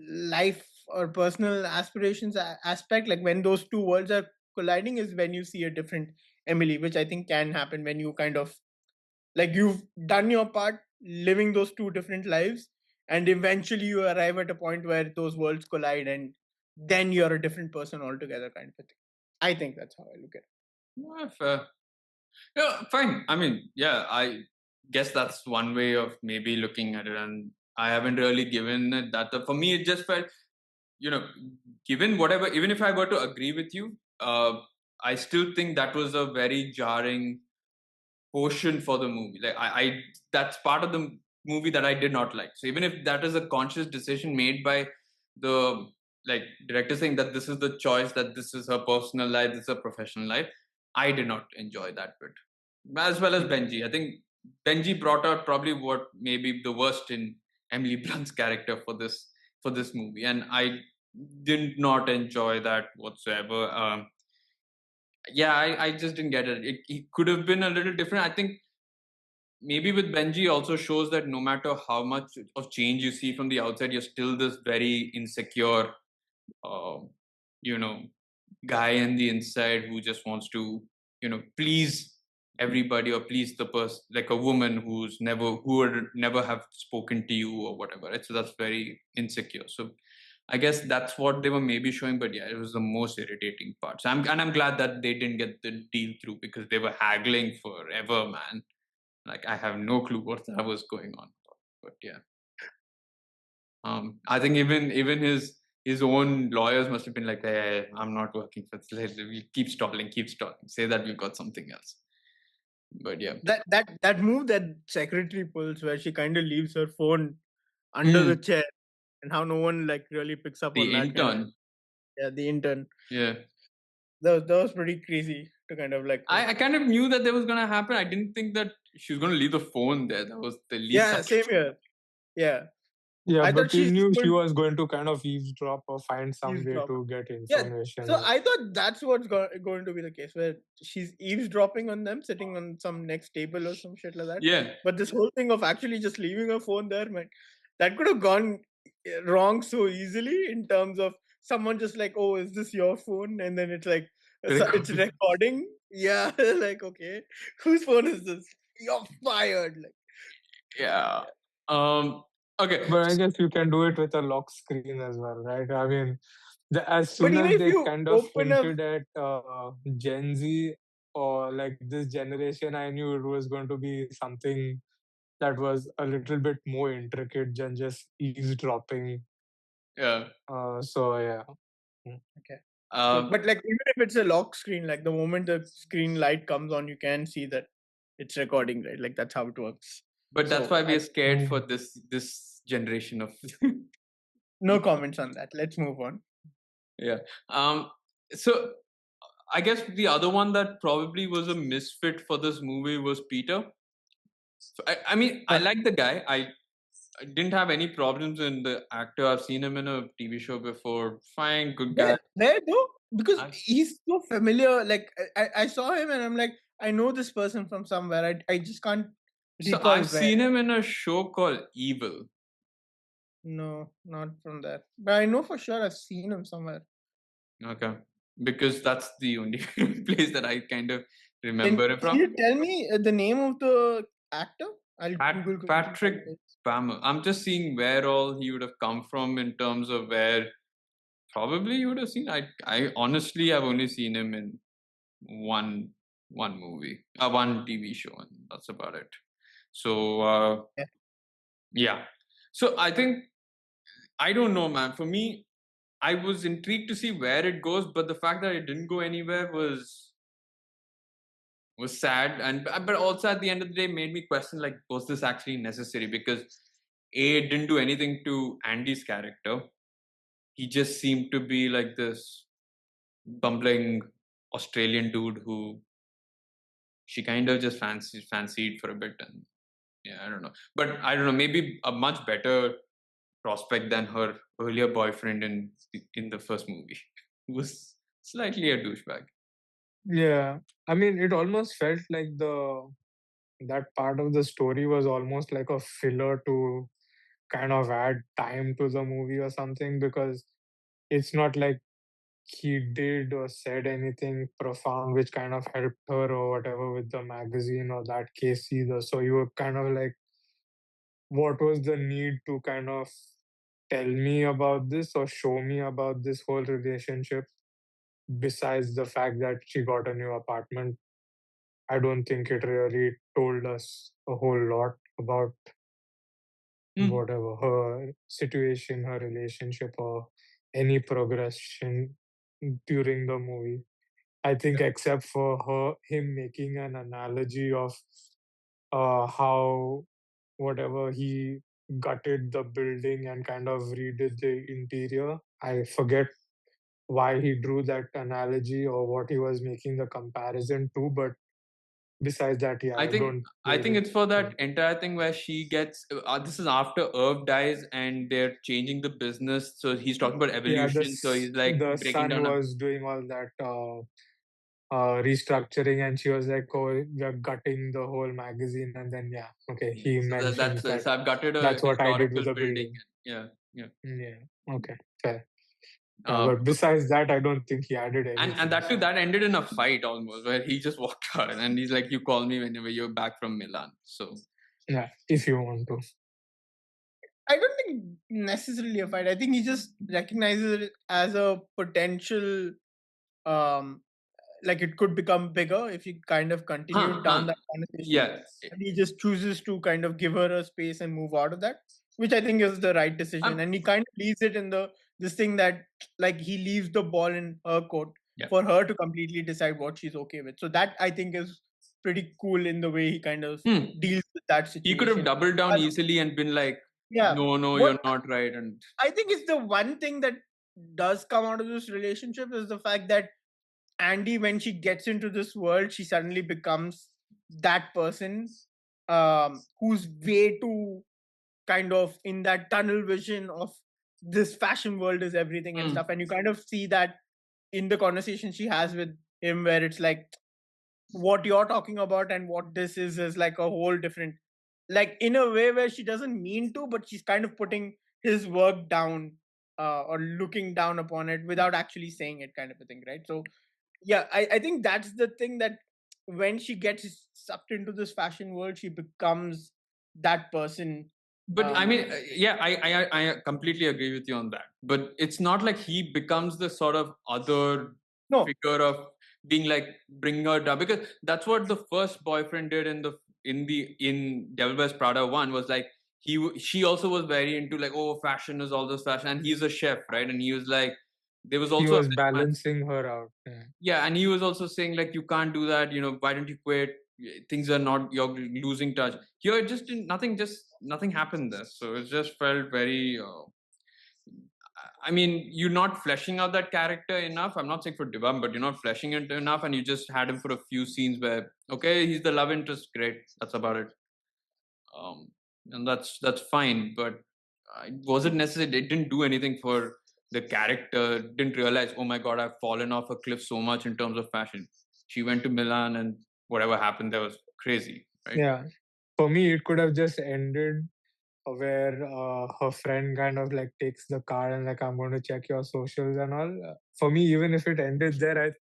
life or personal aspirations aspect, like when those two worlds are colliding, is when you see a different Emily, which I think can happen when you kind of like you've done your part living those two different lives, and eventually you arrive at a point where those worlds collide, and then you're a different person altogether, kind of a thing. I think that's how I look at it. Yeah, fair. Yeah, fine. I mean, yeah, I guess that's one way of maybe looking at it, and I haven't really given it that. For me, it just felt, you know, given whatever, even if I were to agree with you, I still think that was a very jarring portion for the movie. Like I that's part of the movie that I did not like. So even if that is a conscious decision made by the like director saying that this is the choice, that this is her personal life, this is her professional life, I did not enjoy that bit. As well as Benji. I think Benji brought out probably what maybe the worst in Emily Blunt's character for this movie. And I did not enjoy that whatsoever. Yeah, I just didn't get it. It could have been a little different. I think maybe with Benji also shows that no matter how much of change you see from the outside, you're still this very insecure, uh, you know, guy in the inside who just wants to, please everybody or please the person, like a woman who would never have spoken to you or whatever. Right? So that's very insecure. So I guess that's what they were maybe showing, but yeah, it was the most irritating part. So I'm glad that they didn't get the deal through because they were haggling forever, man. Like I have no clue what that was going on, but yeah. I think even his own lawyers must have been like, "Hey, I'm not working for this. We keep stalling, keep stalling. Say that we've got something else." But yeah, That move that secretary pulls, where she kind of leaves her phone under the chair, and how no one like really picks up on the that kind of. intern. Yeah, the intern. Yeah, That was pretty crazy to kind of like. I kind of knew that was gonna happen. I didn't think that she was gonna leave the phone there. That was the least. Yeah, same here. Yeah, Yeah, I but thought you she's knew she going was going to kind of eavesdrop or find to some way eavesdrop. to get Yeah, so information. I thought that's what's going to be the case, where she's eavesdropping on them, sitting on some next table or some shit like that. Yeah, But this whole thing of actually just leaving her phone there, man, that could have gone wrong so easily in terms of someone just like, oh, is this your phone? And then it's like, it's recording. recording. Yeah, like, okay, whose phone is this? You're fired. Like, Yeah. Okay. But I guess you can do it with a lock screen as well, right? I mean, as but soon even as if they you kind of open a hinted at Gen Z or like this generation, I knew it was going to be something that was a little bit more intricate than just eavesdropping. Yeah. So yeah. okay. Um, But like even if it's a lock screen, like the moment the screen light comes on, you can see that it's recording, right? Like that's how it works. but that's So why we are scared for Mm. this generation of. no comments on that. Let's move on. Yeah. So I guess the other one that probably was a misfit for this movie was Peter. So I mean, I like the guy. I didn't have any problems in the actor. I've seen him in a TV show before. Fine, good guy. Where though? Because I, he's so familiar. Like I saw him and I'm like, I know this person from somewhere. I just can't so recall I've where. seen him in a show called Evil. No, not from that. But I know for sure I've seen him somewhere. Okay, because that's the only place that I kind of remember him Can from. you tell me the name of the actor? I'll Google quickly. Patrick Bammer. I'm just seeing where all he would have come from in terms of where probably you would have seen. I honestly have only seen him in one one movie, one TV show, and that's about it. So Yeah. yeah. So I think I don't know, man. For me, I was intrigued to see where it goes, but the fact that it didn't go anywhere was sad, and but also at the end of the day made me question, like, was this actually necessary? Because it didn't do anything to Andy's character. He just seemed to be like this bumbling Australian dude who she kind of just fancied for a bit, and yeah, I don't know, but I don't know, maybe a much better prospect than her earlier boyfriend in the first movie, who was slightly a douchebag. Yeah, I mean, it almost felt like the that part of the story was almost like a filler to kind of add time to the movie or something, because it's not like he did or said anything profound which kind of helped her or whatever with the magazine or that case either. So you were kind of like, what was the need to kind of tell me about this or show me about this whole relationship besides the fact that she got a new apartment? I don't think it really told us a whole lot about whatever her situation, her relationship, or any progression during the movie. I think except for him making an analogy of how whatever he gutted the building and kind of redid the interior. I forget why he drew that analogy or what he was making the comparison to, but besides that, yeah, I I think don't I think really. it's for Yeah, that entire thing where she gets. This is after Irv dies, and they're changing the business. So he's talking about yeah, evolution. So he's like the breaking son down a. was doing all that restructuring, and she was like, "Oh, we're gutting the whole magazine." And then, yeah, okay, Yeah, he so mentions that so I've gutted a that's what I did with historical the building. building. Yeah, yeah. Yeah, okay, fair. Yeah, Uh, but besides that, I don't think he added and anything. that too, So, that ended in a fight almost, where he just walked out and he's like, "You call me whenever you're back from Milan." So yeah, if you want to. I don't think necessarily a fight. I think he just recognizes it as a potential, um, like it could become bigger if he kind of continued down that conversation. yeah. And he just chooses to kind of give her a space and move out of that, which I think is the right decision. Um, And he kind of leaves it in the this thing that like he leaves the ball in her court yeah. for her to completely decide what she's okay with. So that I think is pretty cool in the way he kind of deals with that He could have situation. doubled down But easily and been like, yeah, "No, no, what you're not right." And I think is the one thing that does come out of this relationship is the fact that Andy, when she gets into this world, she suddenly becomes that person who's way too kind of in that tunnel vision of this fashion world is everything and stuff. And you kind of see that in the conversation she has with him, where it's like what you're talking about and what this is like a whole different, like in a way where she doesn't mean to, but she's kind of putting his work down or looking down upon it without actually saying it, kind of a thing, right? So yeah, I think that's the thing, that when she gets sucked into this fashion world, she becomes that person. but I mean, yeah, I completely agree with you on that. But it's not like he becomes the sort of other No, figure of being like bring her down, because that's what the first boyfriend did in Devil Wears Prada one, was like she also was very into like, oh, fashion is all this fashion, and he's a chef, right? And he was like, there was He also a was very much. balancing her out. Yeah. Yeah, and he was also saying like, you can't do that, why don't you quit? Things are not, you're losing touch here. It just didn't, nothing, just nothing happened there, so it just felt very I mean, you're not fleshing out that character enough. I'm not saying for Divam, but you're not fleshing it enough, and you just had him for a few scenes where, okay, he's the love interest, great, that's about it. um and that's fine, but it wasn't necessary. It didn't do anything for the character. Didn't realize, oh my god, I've fallen off a cliff so much in terms of fashion. She went to Milan, and whatever happened there was crazy, right? Yeah. For me, it could have just ended where her friend kind of like takes the card and like, I'm going to check your socials and all. For me, even if it ended there,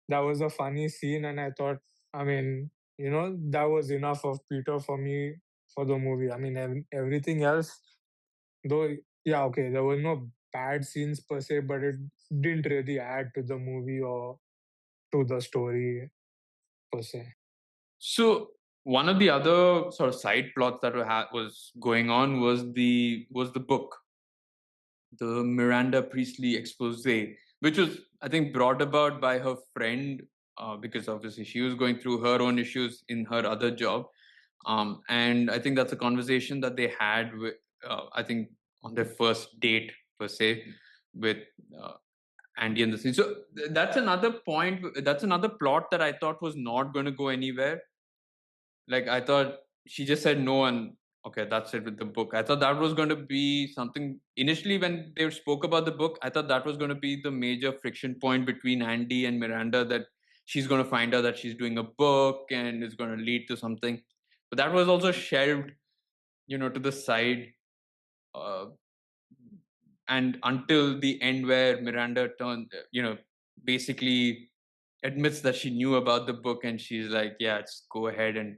that was a funny scene, and I thought, I mean, that was enough of Peter for me for the movie. I mean, everything else, though, yeah, okay, there were no bad scenes per se, but it didn't really add to the movie or to the story per se. So one of the other sort of side plots that was going on was the book, the Miranda Priestley expose, which was, I think, brought about by her friend, because obviously she was going through her own issues in her other job. And I think that's a conversation that they had with, I think, on their first date per se, with Andy and the scene. So that's another point. That's another plot that I thought was not going to go anywhere. Like, I thought she just said no, and okay, that's it with the book. I thought that was going to be something initially when they spoke about the book. I thought that was going to be the major friction point between Andy and Miranda, that she's going to find out that she's doing a book and it's going to lead to something. But that was also shelved, to the side. and until the end where Miranda basically admits that she knew about the book, and she's like, yeah, just go ahead and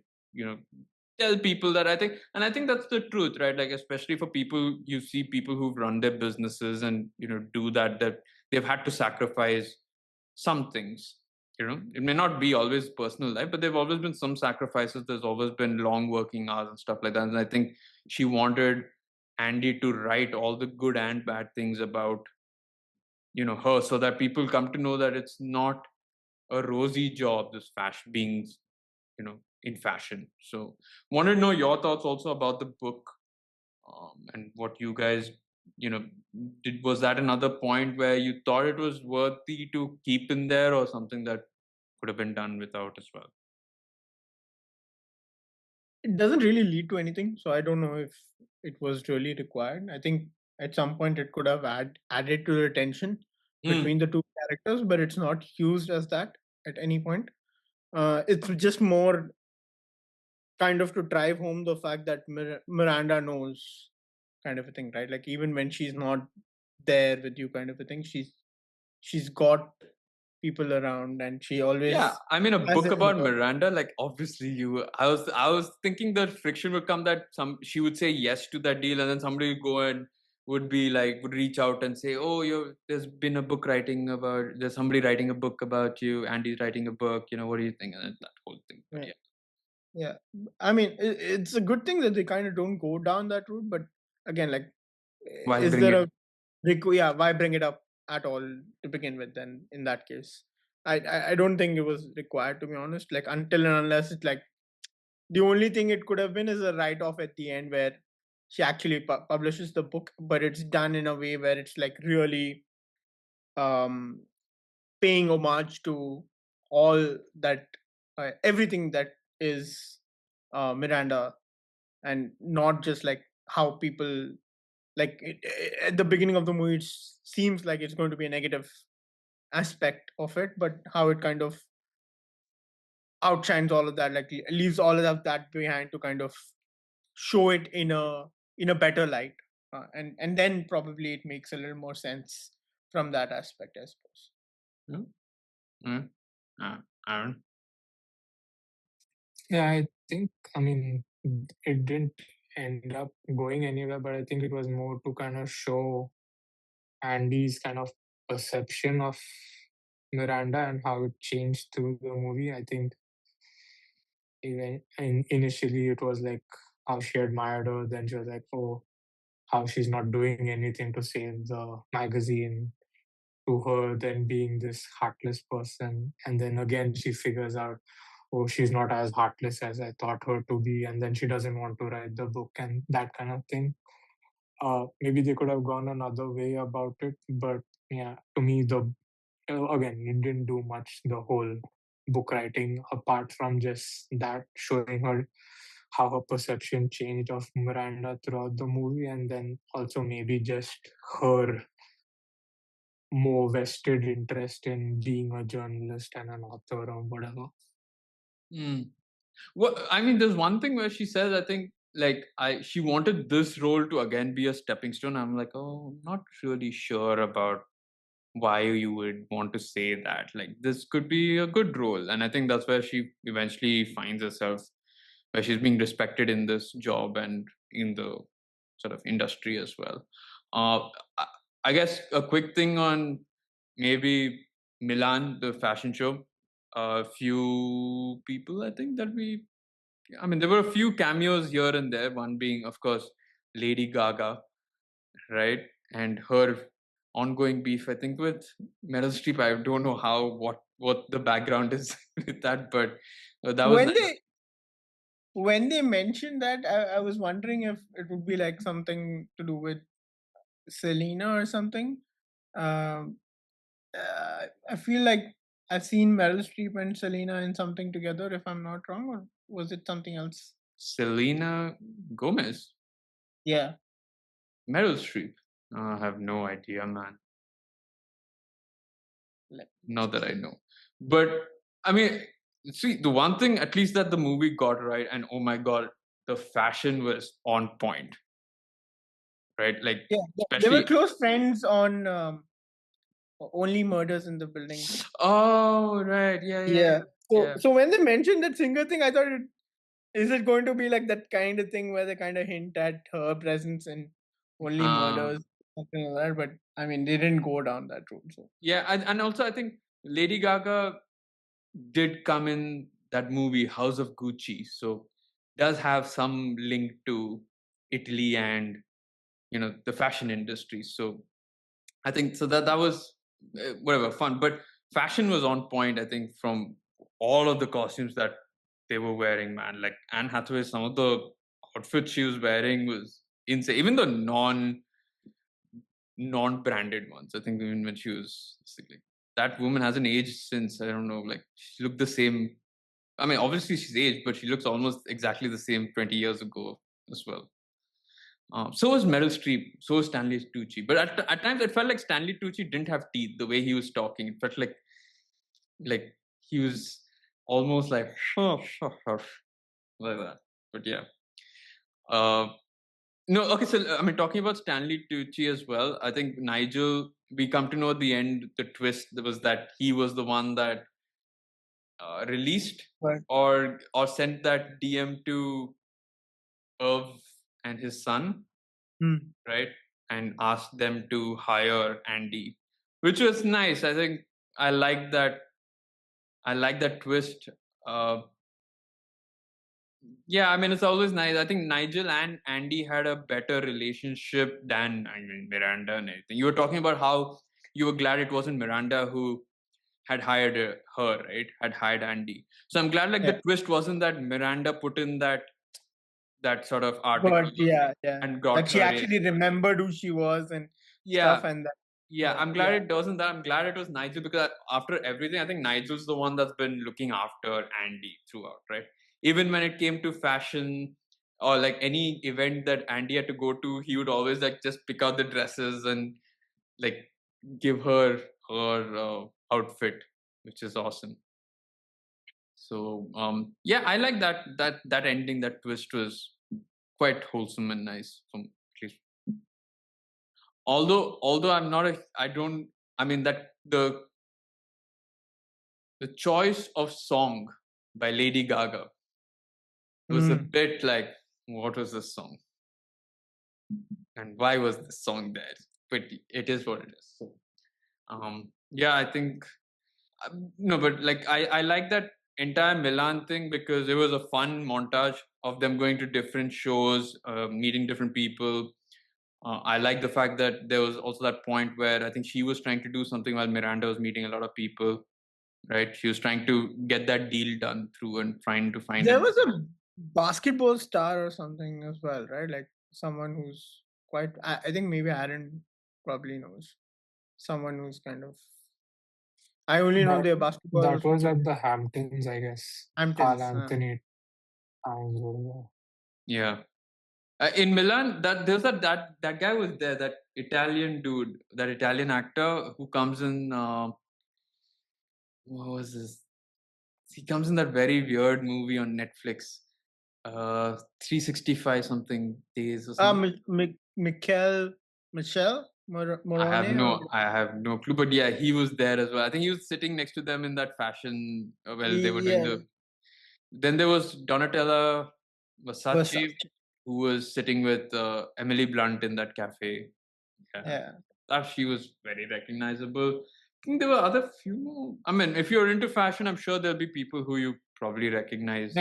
tell people that. I think that's the truth, right? Like, especially for people, you see people who've run their businesses and do that they've had to sacrifice some things. It may not be always personal life, but there've always been some sacrifices. There's always been long working hours and stuff like that, and I think she wanted Andy to write all the good and bad things about her, so that people come to know that it's not a rosy job, this fashion being in fashion. So wanted to know your thoughts also about the book, and what you guys was that another point where you thought it was worthy to keep in there, or something that could have been done without as well? It doesn't really lead to anything, so I don't know if it was really required. I think at some point it could have added to the tension between the two characters, but it's not used as that at any point. It's just more kind of to drive home the fact that Miranda knows, kind of a thing, right? Like, even when she's not there with you, kind of a thing, she's got people around, and she always I mean, a has book it in about her. Miranda, like, obviously I was thinking that friction would come, that she would say yes to that deal, and then somebody would go and would reach out and say, oh, there's been a book there's somebody writing a book about you, Andy's writing a book, what do you think? And then that whole thing. But Yeah. Yeah, I mean, it's a good thing that they kind of don't go down that route. But again, like, why is bring there it? yeah, why bring it up at all to begin with? Then in that case, I don't think it was required, to be honest. Like, until and unless it's like the only thing it could have been is a write off at the end where she actually publishes the book, but it's done in a way where it's like really um paying homage to all that, everything that is Miranda, and not just like how people, like at the beginning of the movie it seems like it's going to be a negative aspect of it, but how it kind of outshines all of that, like leaves all of that behind to kind of show it in a better light, and then probably it makes a little more sense from that aspect, I suppose. Aaron? Yeah, I mean, it didn't end up going anywhere, but I think it was more to kind of show Andy's kind of perception of Miranda and how it changed through the movie. I think initially it was like how she admired her, then she was like, oh, how she's not doing anything to save the magazine, to her then being this heartless person. And then again, she figures out, oh, she's not as heartless as I thought her to be. And then she doesn't want to write the book and that kind of thing. Maybe they could have gone another way about it. But yeah, to me, again, it didn't do much, the whole book writing, apart from just that showing her how her perception changed of Miranda throughout the movie, and then also maybe just her more vested interest in being a journalist and an author or whatever. Well, I mean, there's one thing where she says, I think, like, she wanted this role to again be a stepping stone. I'm like, oh, I'm not really sure about why you would want to say that. Like, this could be a good role. And I think that's where she eventually finds herself, where she's being respected in this job and in the sort of industry as well. I I guess a quick thing on maybe Milan, the fashion show. A few people, I think, I mean, there were a few cameos here and there. One being, of course, Lady Gaga, right? And her ongoing beef, I think, with Meryl Streep. I don't know what the background is with that, but that was when nice. they mentioned that, I was wondering if it would be like something to do with Selena or something. um I feel like I've seen Meryl Streep and Selena in something together, if I'm not wrong, or was it something else? Selena Gomez, Yeah. Meryl Streep. I have no idea, man. Not that I know. But I mean, see, the one thing at least that the movie got right, and oh my god, the fashion was on point. right? Like, they were especially. close friends on Only Murders in the Building. Oh, right. Yeah. So when they mentioned that singer thing, I thought, is it going to be like that kind of thing where they kind of hint at her presence in Only Murders, something like that? But I mean, they didn't go down that route. So Yeah, and also I think Lady Gaga did come in that movie House of Gucci, so does have some link to Italy and the fashion industry. So I think so that was whatever fun, but fashion was on point. I think from all of the costumes that they were wearing, man. Like Anne Hathaway, some of the outfits she was wearing was insane. Even the non-branded ones. I think even when she was like, that woman hasn't aged since, I don't know, like she looked the same. I mean, obviously she's aged, but she looks almost exactly the same 20 years ago as well. So was Meryl Streep, so was Stanley Tucci. But at times it felt like Stanley Tucci didn't have teeth the way he was talking. It felt like he was almost like like that. But yeah. Uh, no, okay. So I mean, talking about Stanley Tucci as well. I think Nigel. We come to know at the end the twist was that he was the one that released right. or sent that DM to Irv and his son, right? And asked them to hire Andy, which was nice. I think I like that. I like that twist. Uh, yeah, I mean, it's always nice. I think Nigel and Andy had a better relationship than Miranda and everything. You were talking about how you were glad it wasn't Miranda who had hired her, right? Had hired Andy. So I'm glad the twist wasn't that Miranda put in that sort of article. But yeah, And got that she her actually remembered who she was and stuff, and that. Yeah, I'm glad it doesn't that. I'm glad it was Nigel because after everything, I think Nigel's the one that's been looking after Andy throughout, right? Even when it came to fashion or like any event that Andy had to go to, he would always like just pick out the dresses and like give her outfit, which is awesome. So yeah, I like that ending. That twist was quite wholesome and nice from at least. Although I'm not I don't, I mean that the choice of song by Lady Gaga was a bit like, what was this song and why was this song there? But it is what it is. So yeah, I think no, but like I like that entire Milan thing because it was a fun montage of them going to different shows, meeting different people. I like the fact that there was also that point where I think she was trying to do something while Miranda was meeting a lot of people, right? She was trying to get that deal done through and trying to find. There was a basketball star or something as well, right? Like someone who's quite. I think maybe Aaron probably knows someone who's kind of. I only know their basketball. That was at the Hamptons, I guess. Carl Anthony. Yeah. In Milan, that there's that guy was there, that Italian dude, that Italian actor who comes in. What was this? He comes in that very weird movie on Netflix, 365 something days or something. Michelle Morone. I have no clue, but yeah, he was there as well. I think he was sitting next to them in that fashion while they were doing the. Then there was Donatella Versace, who was sitting with Emily Blunt in that cafe. Yeah. That she was very recognizable. I think there were other few more. I mean, if you're into fashion, I'm sure there'll be people who you probably recognize.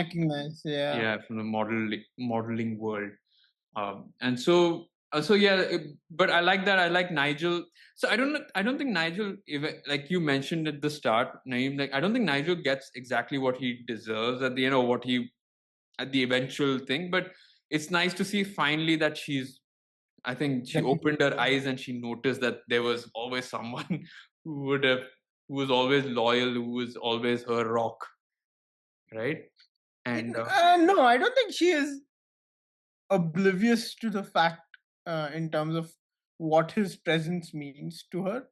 Yeah, from the modeling world. And so yeah, but I like that. I like Nigel. So I don't think Nigel, like you mentioned at the start, Naeem, like I don't think Nigel gets exactly what he deserves at the end, or what he at the eventual thing. But it's nice to see finally that I think she opened her eyes and she noticed that there was always someone who was always loyal, who was always her rock, right? And no, I don't think she is oblivious to the fact in terms of what his presence means to her,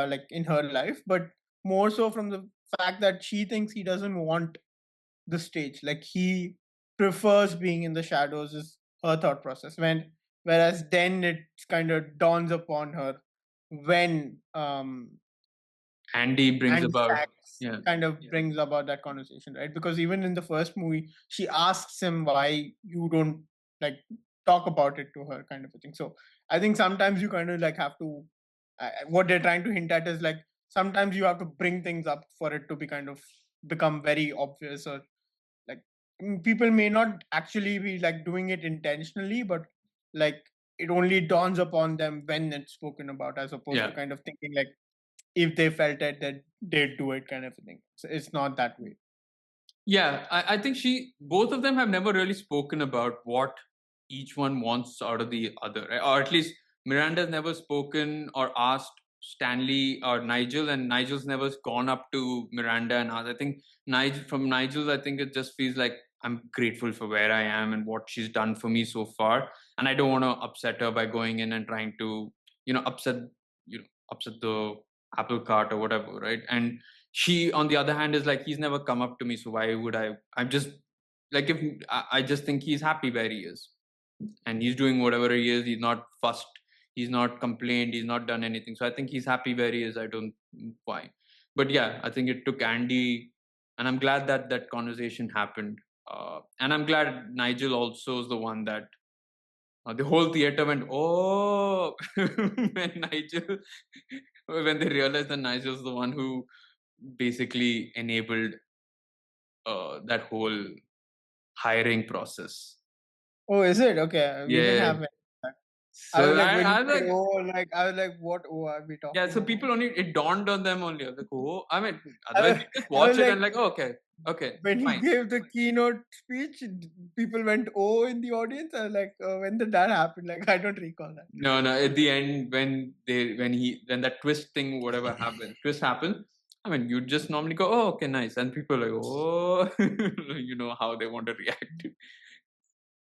like in her life, but more so from the fact that she thinks he doesn't want the stage. Like he prefers being in the shadows is her thought process. whereas then it kind of dawns upon her when Andy brings Andy about, Sachs kind of brings about that conversation, right? Because even in the first movie, she asks him why you don't like talk about it to her, kind of a thing. So I think sometimes you kind of like have to. What they're trying to hint at is like sometimes you have to bring things up for it to be kind of become very obvious, or like people may not actually be like doing it intentionally, but like it only dawns upon them when it's spoken about, as opposed to kind of thinking like if they felt it that they'd do it, kind of a thing. So it's not that way. Yeah, I think both of them have never really spoken about what each one wants out of the other, right? Or at least Miranda's never spoken or asked Stanley or Nigel, and Nigel's never gone up to Miranda and asked. I think from Nigel's, I think it just feels like I'm grateful for where I am and what she's done for me so far, and I don't want to upset her by going in and trying to, upset the apple cart or whatever, right? And she, on the other hand, is like, he's never come up to me, so why would I'm just like, if I just think he's happy where he is, and he's doing whatever he is. He's not fussed, he's not complained, he's not done anything, so I think he's happy where he is. I don't why. But yeah, I think it took Andy, and I'm glad that that conversation happened, and I'm glad Nigel also is the one that the whole theater went, oh, when Nigel, when they realized that Nigel's the one who basically enabled that whole hiring process. Oh, is it? Okay. We didn't have it. I So was like, when you I was said, like, oh, like, I was like, what? Oh, are we talking yeah. So about? people only, it dawned on them only. I was like, oh, I mean, I otherwise was, they just I watch was it like, and like, oh, okay, when he fine. gave the keynote speech, people went, oh, in the audience. I was like, when did that happen? Like, I don't recall that. No. At the end, when that twist thing, whatever twist happened. I mean, you just normally go, oh, okay, nice, and people are like, oh, you know how they want to react.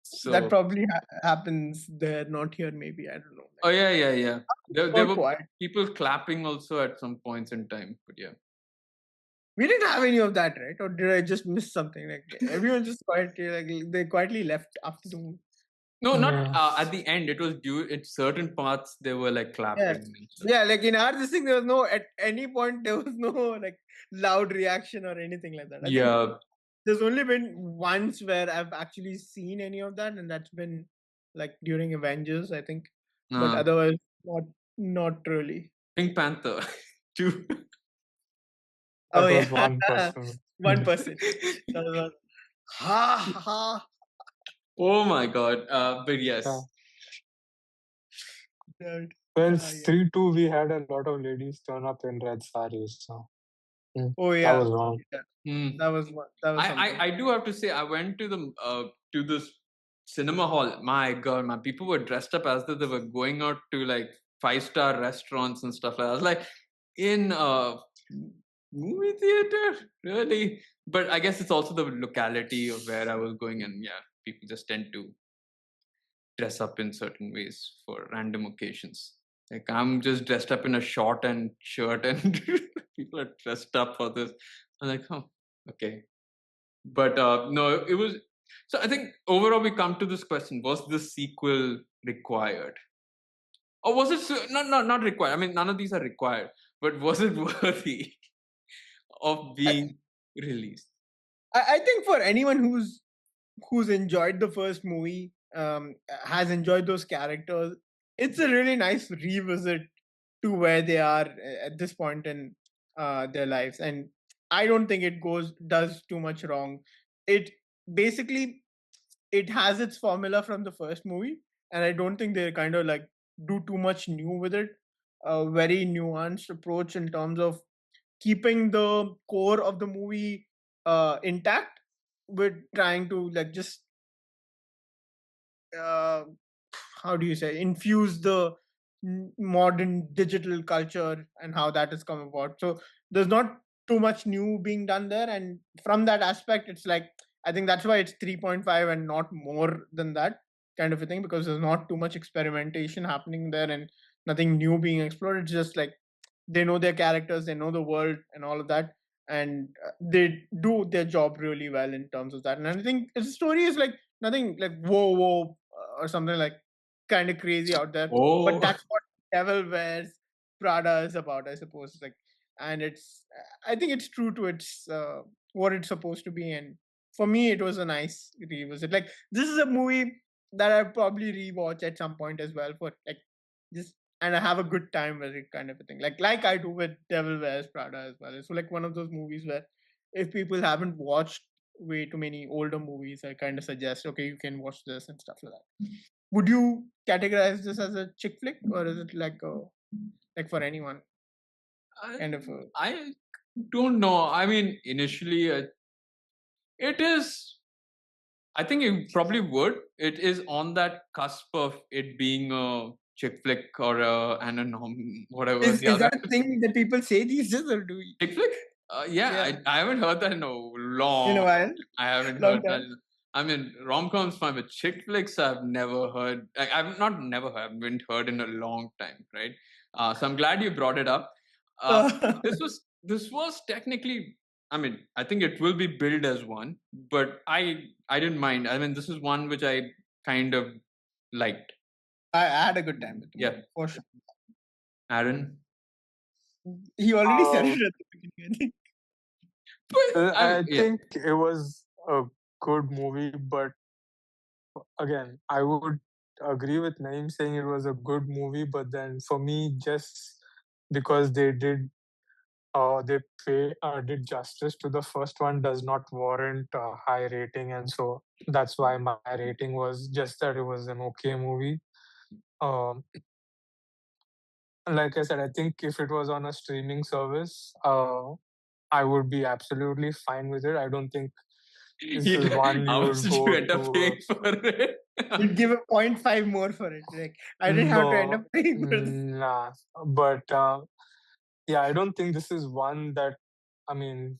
So that probably happens there, not here. Maybe, I don't know. oh yeah. There were Quiet. people clapping also at some points in time, but yeah. We didn't have any of that, right? Or did I just miss something? Like everyone just quietly, like they quietly left after the movie. No, not Yeah. at the end. It was due at certain parts they were like clapping. Yeah, like in our this thing, there was no at any point there was no like loud reaction or anything like that. I think there's only been once where I've actually seen any of that, and that's been like during Avengers, I think. But otherwise, not really. Pink Panther, two. That Oh was yeah, 1%. 1%. Ha ha. Oh my god! But yes. Yeah. Well, 3-2, we had a lot of ladies turn up in red saris. So oh yeah, that was wrong. Yeah. That was something. I do have to say, I went to this cinema hall. My god, my people were dressed up as though they were going out to like 5-star restaurants and stuff like that. I was like, in a movie theater, really? But I guess it's also the locality of where I was going, and yeah, people just tend to dress up in certain ways for random occasions. Like, I'm just dressed up in a short and shirt, and people are dressed up for this. I'm like, oh, okay. But no, it was. So I think overall we come to this question: was this sequel required, or was it not required? I mean, none of these are required, but was it worthy of being released? I think for anyone who's enjoyed the first movie, has enjoyed those characters, it's a really nice revisit to where they are at this point in their lives, and I don't think it does too much wrong. It basically it has its formula from the first movie, and I don't think they kind of like do too much new with it. A very nuanced approach in terms of keeping the core of the movie intact, with trying to like just uh, how do you say, infuse the modern digital culture and how that has come about. So there's not too much new being done there, and from that aspect it's like, I think that's why it's 3.5 and not more than that, kind of a thing, because there's not too much experimentation happening there and nothing new being explored. It's just like they know their characters, they know the world and all of that, and they do their job really well in terms of that. And I think the story is like nothing like whoa or something like kind of crazy out there. Oh. But that's what Devil Wears Prada is about, I suppose. Like, and I think it's true to its what it's supposed to be. And for me, it was a nice revisit. Like, this is a movie that I probably rewatch at some point as well for like just and I have a good time with it, kind of a thing. Like I do with Devil Wears Prada as well. It's like one of those movies where if people haven't watched way too many older movies, I kind of suggest, okay, you can watch this and stuff like that. Would you categorize this as a chick flick, or is it like for anyone? Kind of. I don't know. I mean, initially, it is. I think it probably would. It is on that cusp of it being a chick flick or whatever Is the other that a thing that people say these days, or do we? chick flick. Yeah, Yeah. I haven't heard that in a long. In a while, I haven't long heard that. time. I mean, rom coms fine, but chick flicks I've never heard. I've not never heard. Haven't heard in a long time, right? So I'm glad you brought it up. This was technically. I mean, I think it will be billed as one, but I didn't mind. I mean, this is one which I kind of liked. I had a good time with it. Yeah, for sure. Aaron. He already said it at the beginning, I think. But, I yeah. think it was a good movie, but again, I would agree with Naeem saying it was a good movie, but then for me, just because did justice to the first one does not warrant a high rating, and so that's why my rating was just that it was an okay movie. Um, like I said, I think if it was on a streaming service, I would be absolutely fine with it. I don't think this is one you How much would did go you end up to. paying for it? You'd give a 0.5 more for it. Like I didn't have to end up paying for this. Nah, but yeah, I don't think this is one that, I mean,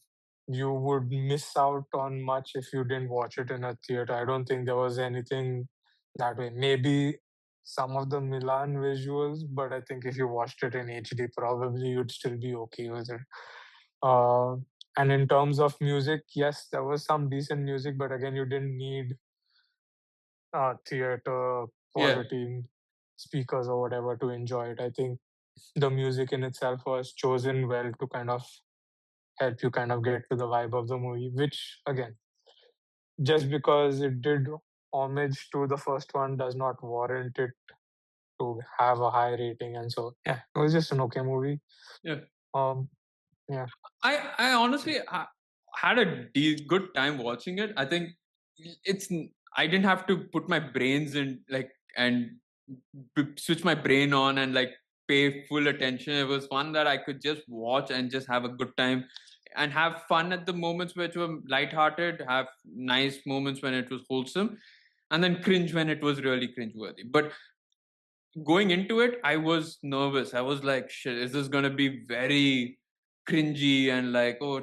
you would miss out on much if you didn't watch it in a theater. I don't think there was anything that way. Maybe some of the Milan visuals, but I think if you watched it in HD, probably you'd still be okay with it. Uh, and in terms of music, yes, there was some decent music, but again, you didn't need theater quality speakers or whatever to enjoy it. I think the music in itself was chosen well to kind of help you kind of get to the vibe of the movie, which again, just because it did homage to the first one does not warrant it to have a high rating. And so, yeah, it was just an okay movie. Yeah. Yeah. I honestly had a good time watching it. I think I didn't have to put my brains in and switch my brain on and pay full attention. It was one that I could just watch and just have a good time and have fun at the moments which were lighthearted, have nice moments when it was wholesome, and then cringe when it was really cringeworthy. But going into it, I was nervous. I was like, shit, is this going to be very cringy and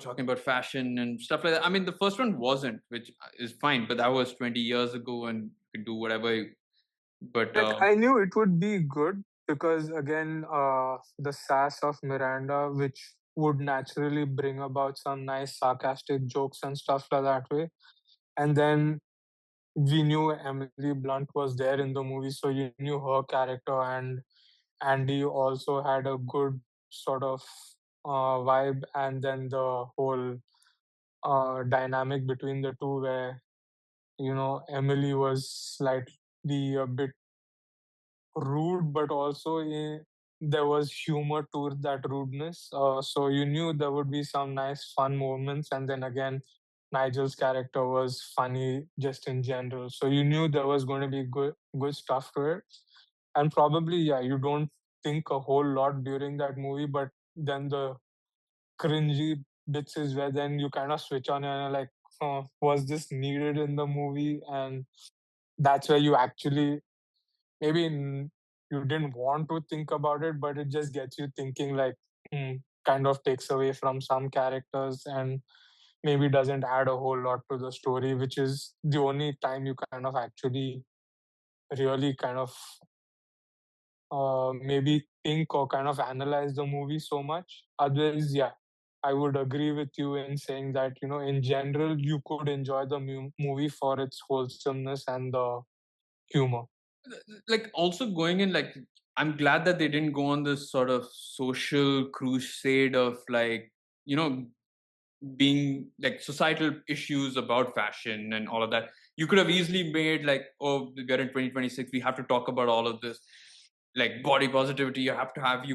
talking about fashion and stuff like that? I mean, the first one wasn't, which is fine, but that was 20 years ago and you could do whatever. But I knew it would be good because, again, the sass of Miranda, which would naturally bring about some nice sarcastic jokes and stuff like that way. And then we knew Emily Blunt was there in the movie, so you knew her character, and Andy also had a good sort of vibe, and then the whole dynamic between the two, where Emily was slightly a bit rude, but also there was humor to that rudeness. So you knew there would be some nice, fun moments, and then again, Nigel's character was funny just in general. So you knew there was going to be good stuff to it, and probably you don't think a whole lot during that movie, but then the cringy bits is where then you kind of switch on and you're like, was this needed in the movie? And that's where you actually you didn't want to think about it, but it just gets you thinking, kind of takes away from some characters and maybe doesn't add a whole lot to the story, which is the only time you kind of actually really kind of maybe think or kind of analyze the movie so much. Otherwise, I would agree with you in saying that, in general, you could enjoy the movie for its wholesomeness and the humor. like also going in, like, I'm glad that they didn't go on this sort of social crusade of, like, you know, being like societal issues about fashion and all of that. You could have easily made like, oh, we're in 2026, we have to talk about all of this, like body positivity. You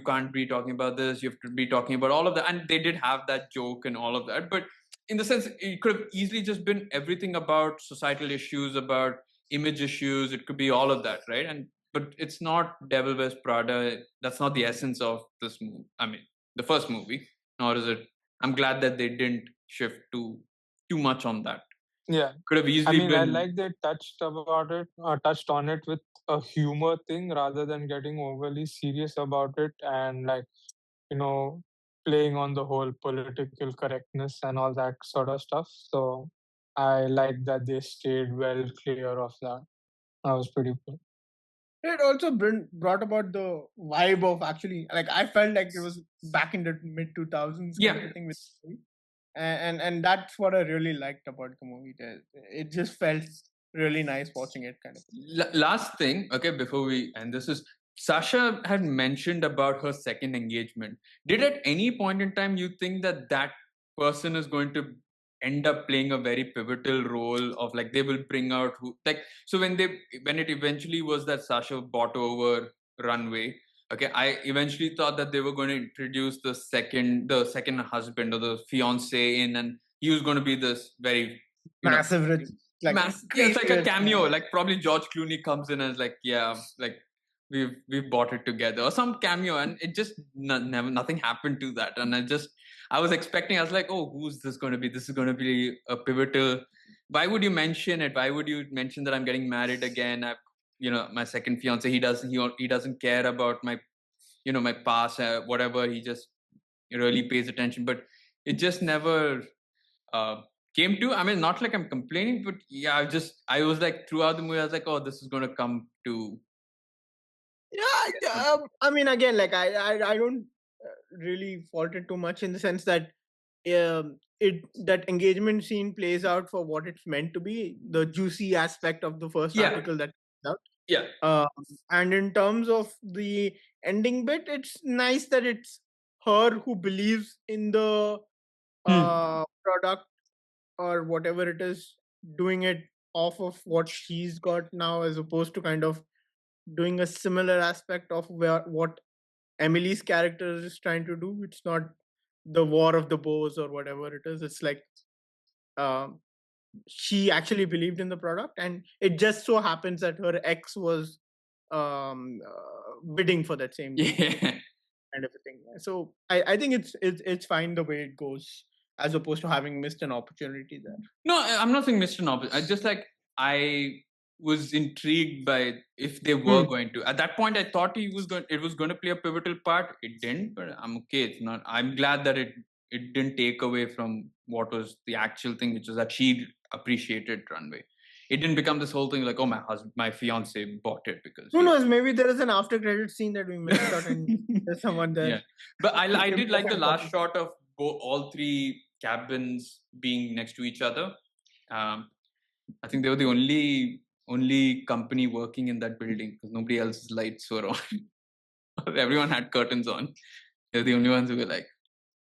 can't be talking about this, you have to be talking about all of that. And they did have that joke and all of that, but in the sense, it could have easily just been everything about societal issues, about image issues. It could be all of that, right? And but it's not Devil Wears Prada. That's not the essence of this movie. I mean, the first movie, nor is it. I'm glad that they didn't shift too much on that. Yeah, Could have I easily mean, I been. like they touched on it with a humor thing rather than getting overly serious about it, and like, you know, playing on the whole political correctness and all that sort of stuff. So I like that they stayed well clear of that. That was pretty cool. It also brought about the vibe of, actually, like, I felt like it was back in the mid 2000s kind of a thing with the movie. And that's what I really liked about the movie. It just felt really nice watching it, kind of. Last thing, okay, before we end this is, Sasha had mentioned about her second engagement. Did at any point in time you think that that person is going to end up playing a very pivotal role of, like, they will bring out who, like, so when it eventually was that Sasha bought over Runway, okay, I eventually thought that they were going to introduce the second husband or the fiance in, and he was going to be this very, Massive rich, like, yeah, it's crazy like a rich cameo. man. Like probably George Clooney comes in as like, yeah, like we've bought it together or some cameo, and it just never nothing happened to that. And I was expecting. I was like, oh, who's this going to be? This is going to be a pivotal. Why would you mention it? Why would you mention that I'm getting married again? My second fiance. He doesn't care about my my past, whatever. He just really pays attention, but it just never uh, came to. I mean, not like I'm complaining, but yeah, I was like, throughout the movie, I was like, oh, this is going to come to. Yeah, I mean, again, like, I don't really fault it too much, in the sense that it that engagement scene plays out for what it's meant to be, the juicy aspect of the first Yeah, article that comes out. yeah. And in terms of the ending bit, it's nice that it's her who believes in the product or whatever it is, doing it off of what she's got now, as opposed to kind of doing a similar aspect of what Emily's character is trying to do. It's not the war of the bows or whatever it is. It's like, um, she actually believed in the product, and it just so happens that her ex was bidding for that same deal, Yeah. kind of a thing. So I think it's fine the way it goes, as opposed to having missed an opportunity there. No, I'm not saying Mr. Noble. I just like, I was intrigued by if they were going to. At that point, I thought it was going to play a pivotal part. It didn't, but I'm okay. It's not. I'm glad that it didn't take away from what was the actual thing, which was that she appreciated Runway. It didn't become this whole thing like, oh, my fiance bought it because Who knows? Maybe there is an after credit scene that we missed out, and there's someone there. Yeah, but I did like the Important last couple. shot of all three cabins being next to each other. I think they were the only company working in that building because nobody else's lights were on. Everyone had curtains on. They're the only ones who were like,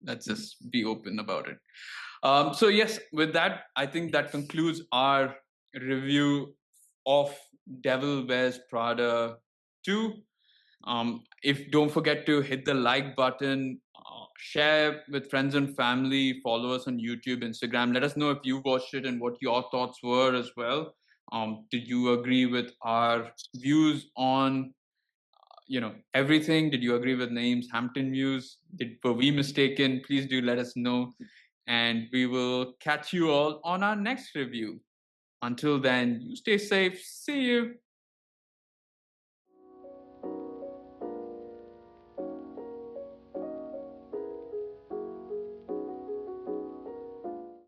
let's just be open about it. So yes, with that, I think that concludes our review of Devil Wears Prada 2. If don't forget to hit the like button, share with friends and family, follow us on YouTube, Instagram. Let us know if you watched it and what your thoughts were as well. Did you agree with our views on everything? Did you agree with Naeem's Hampton views? Were we mistaken? Please do let us know, and we will catch you all on our next review. Until then, you stay safe. See you.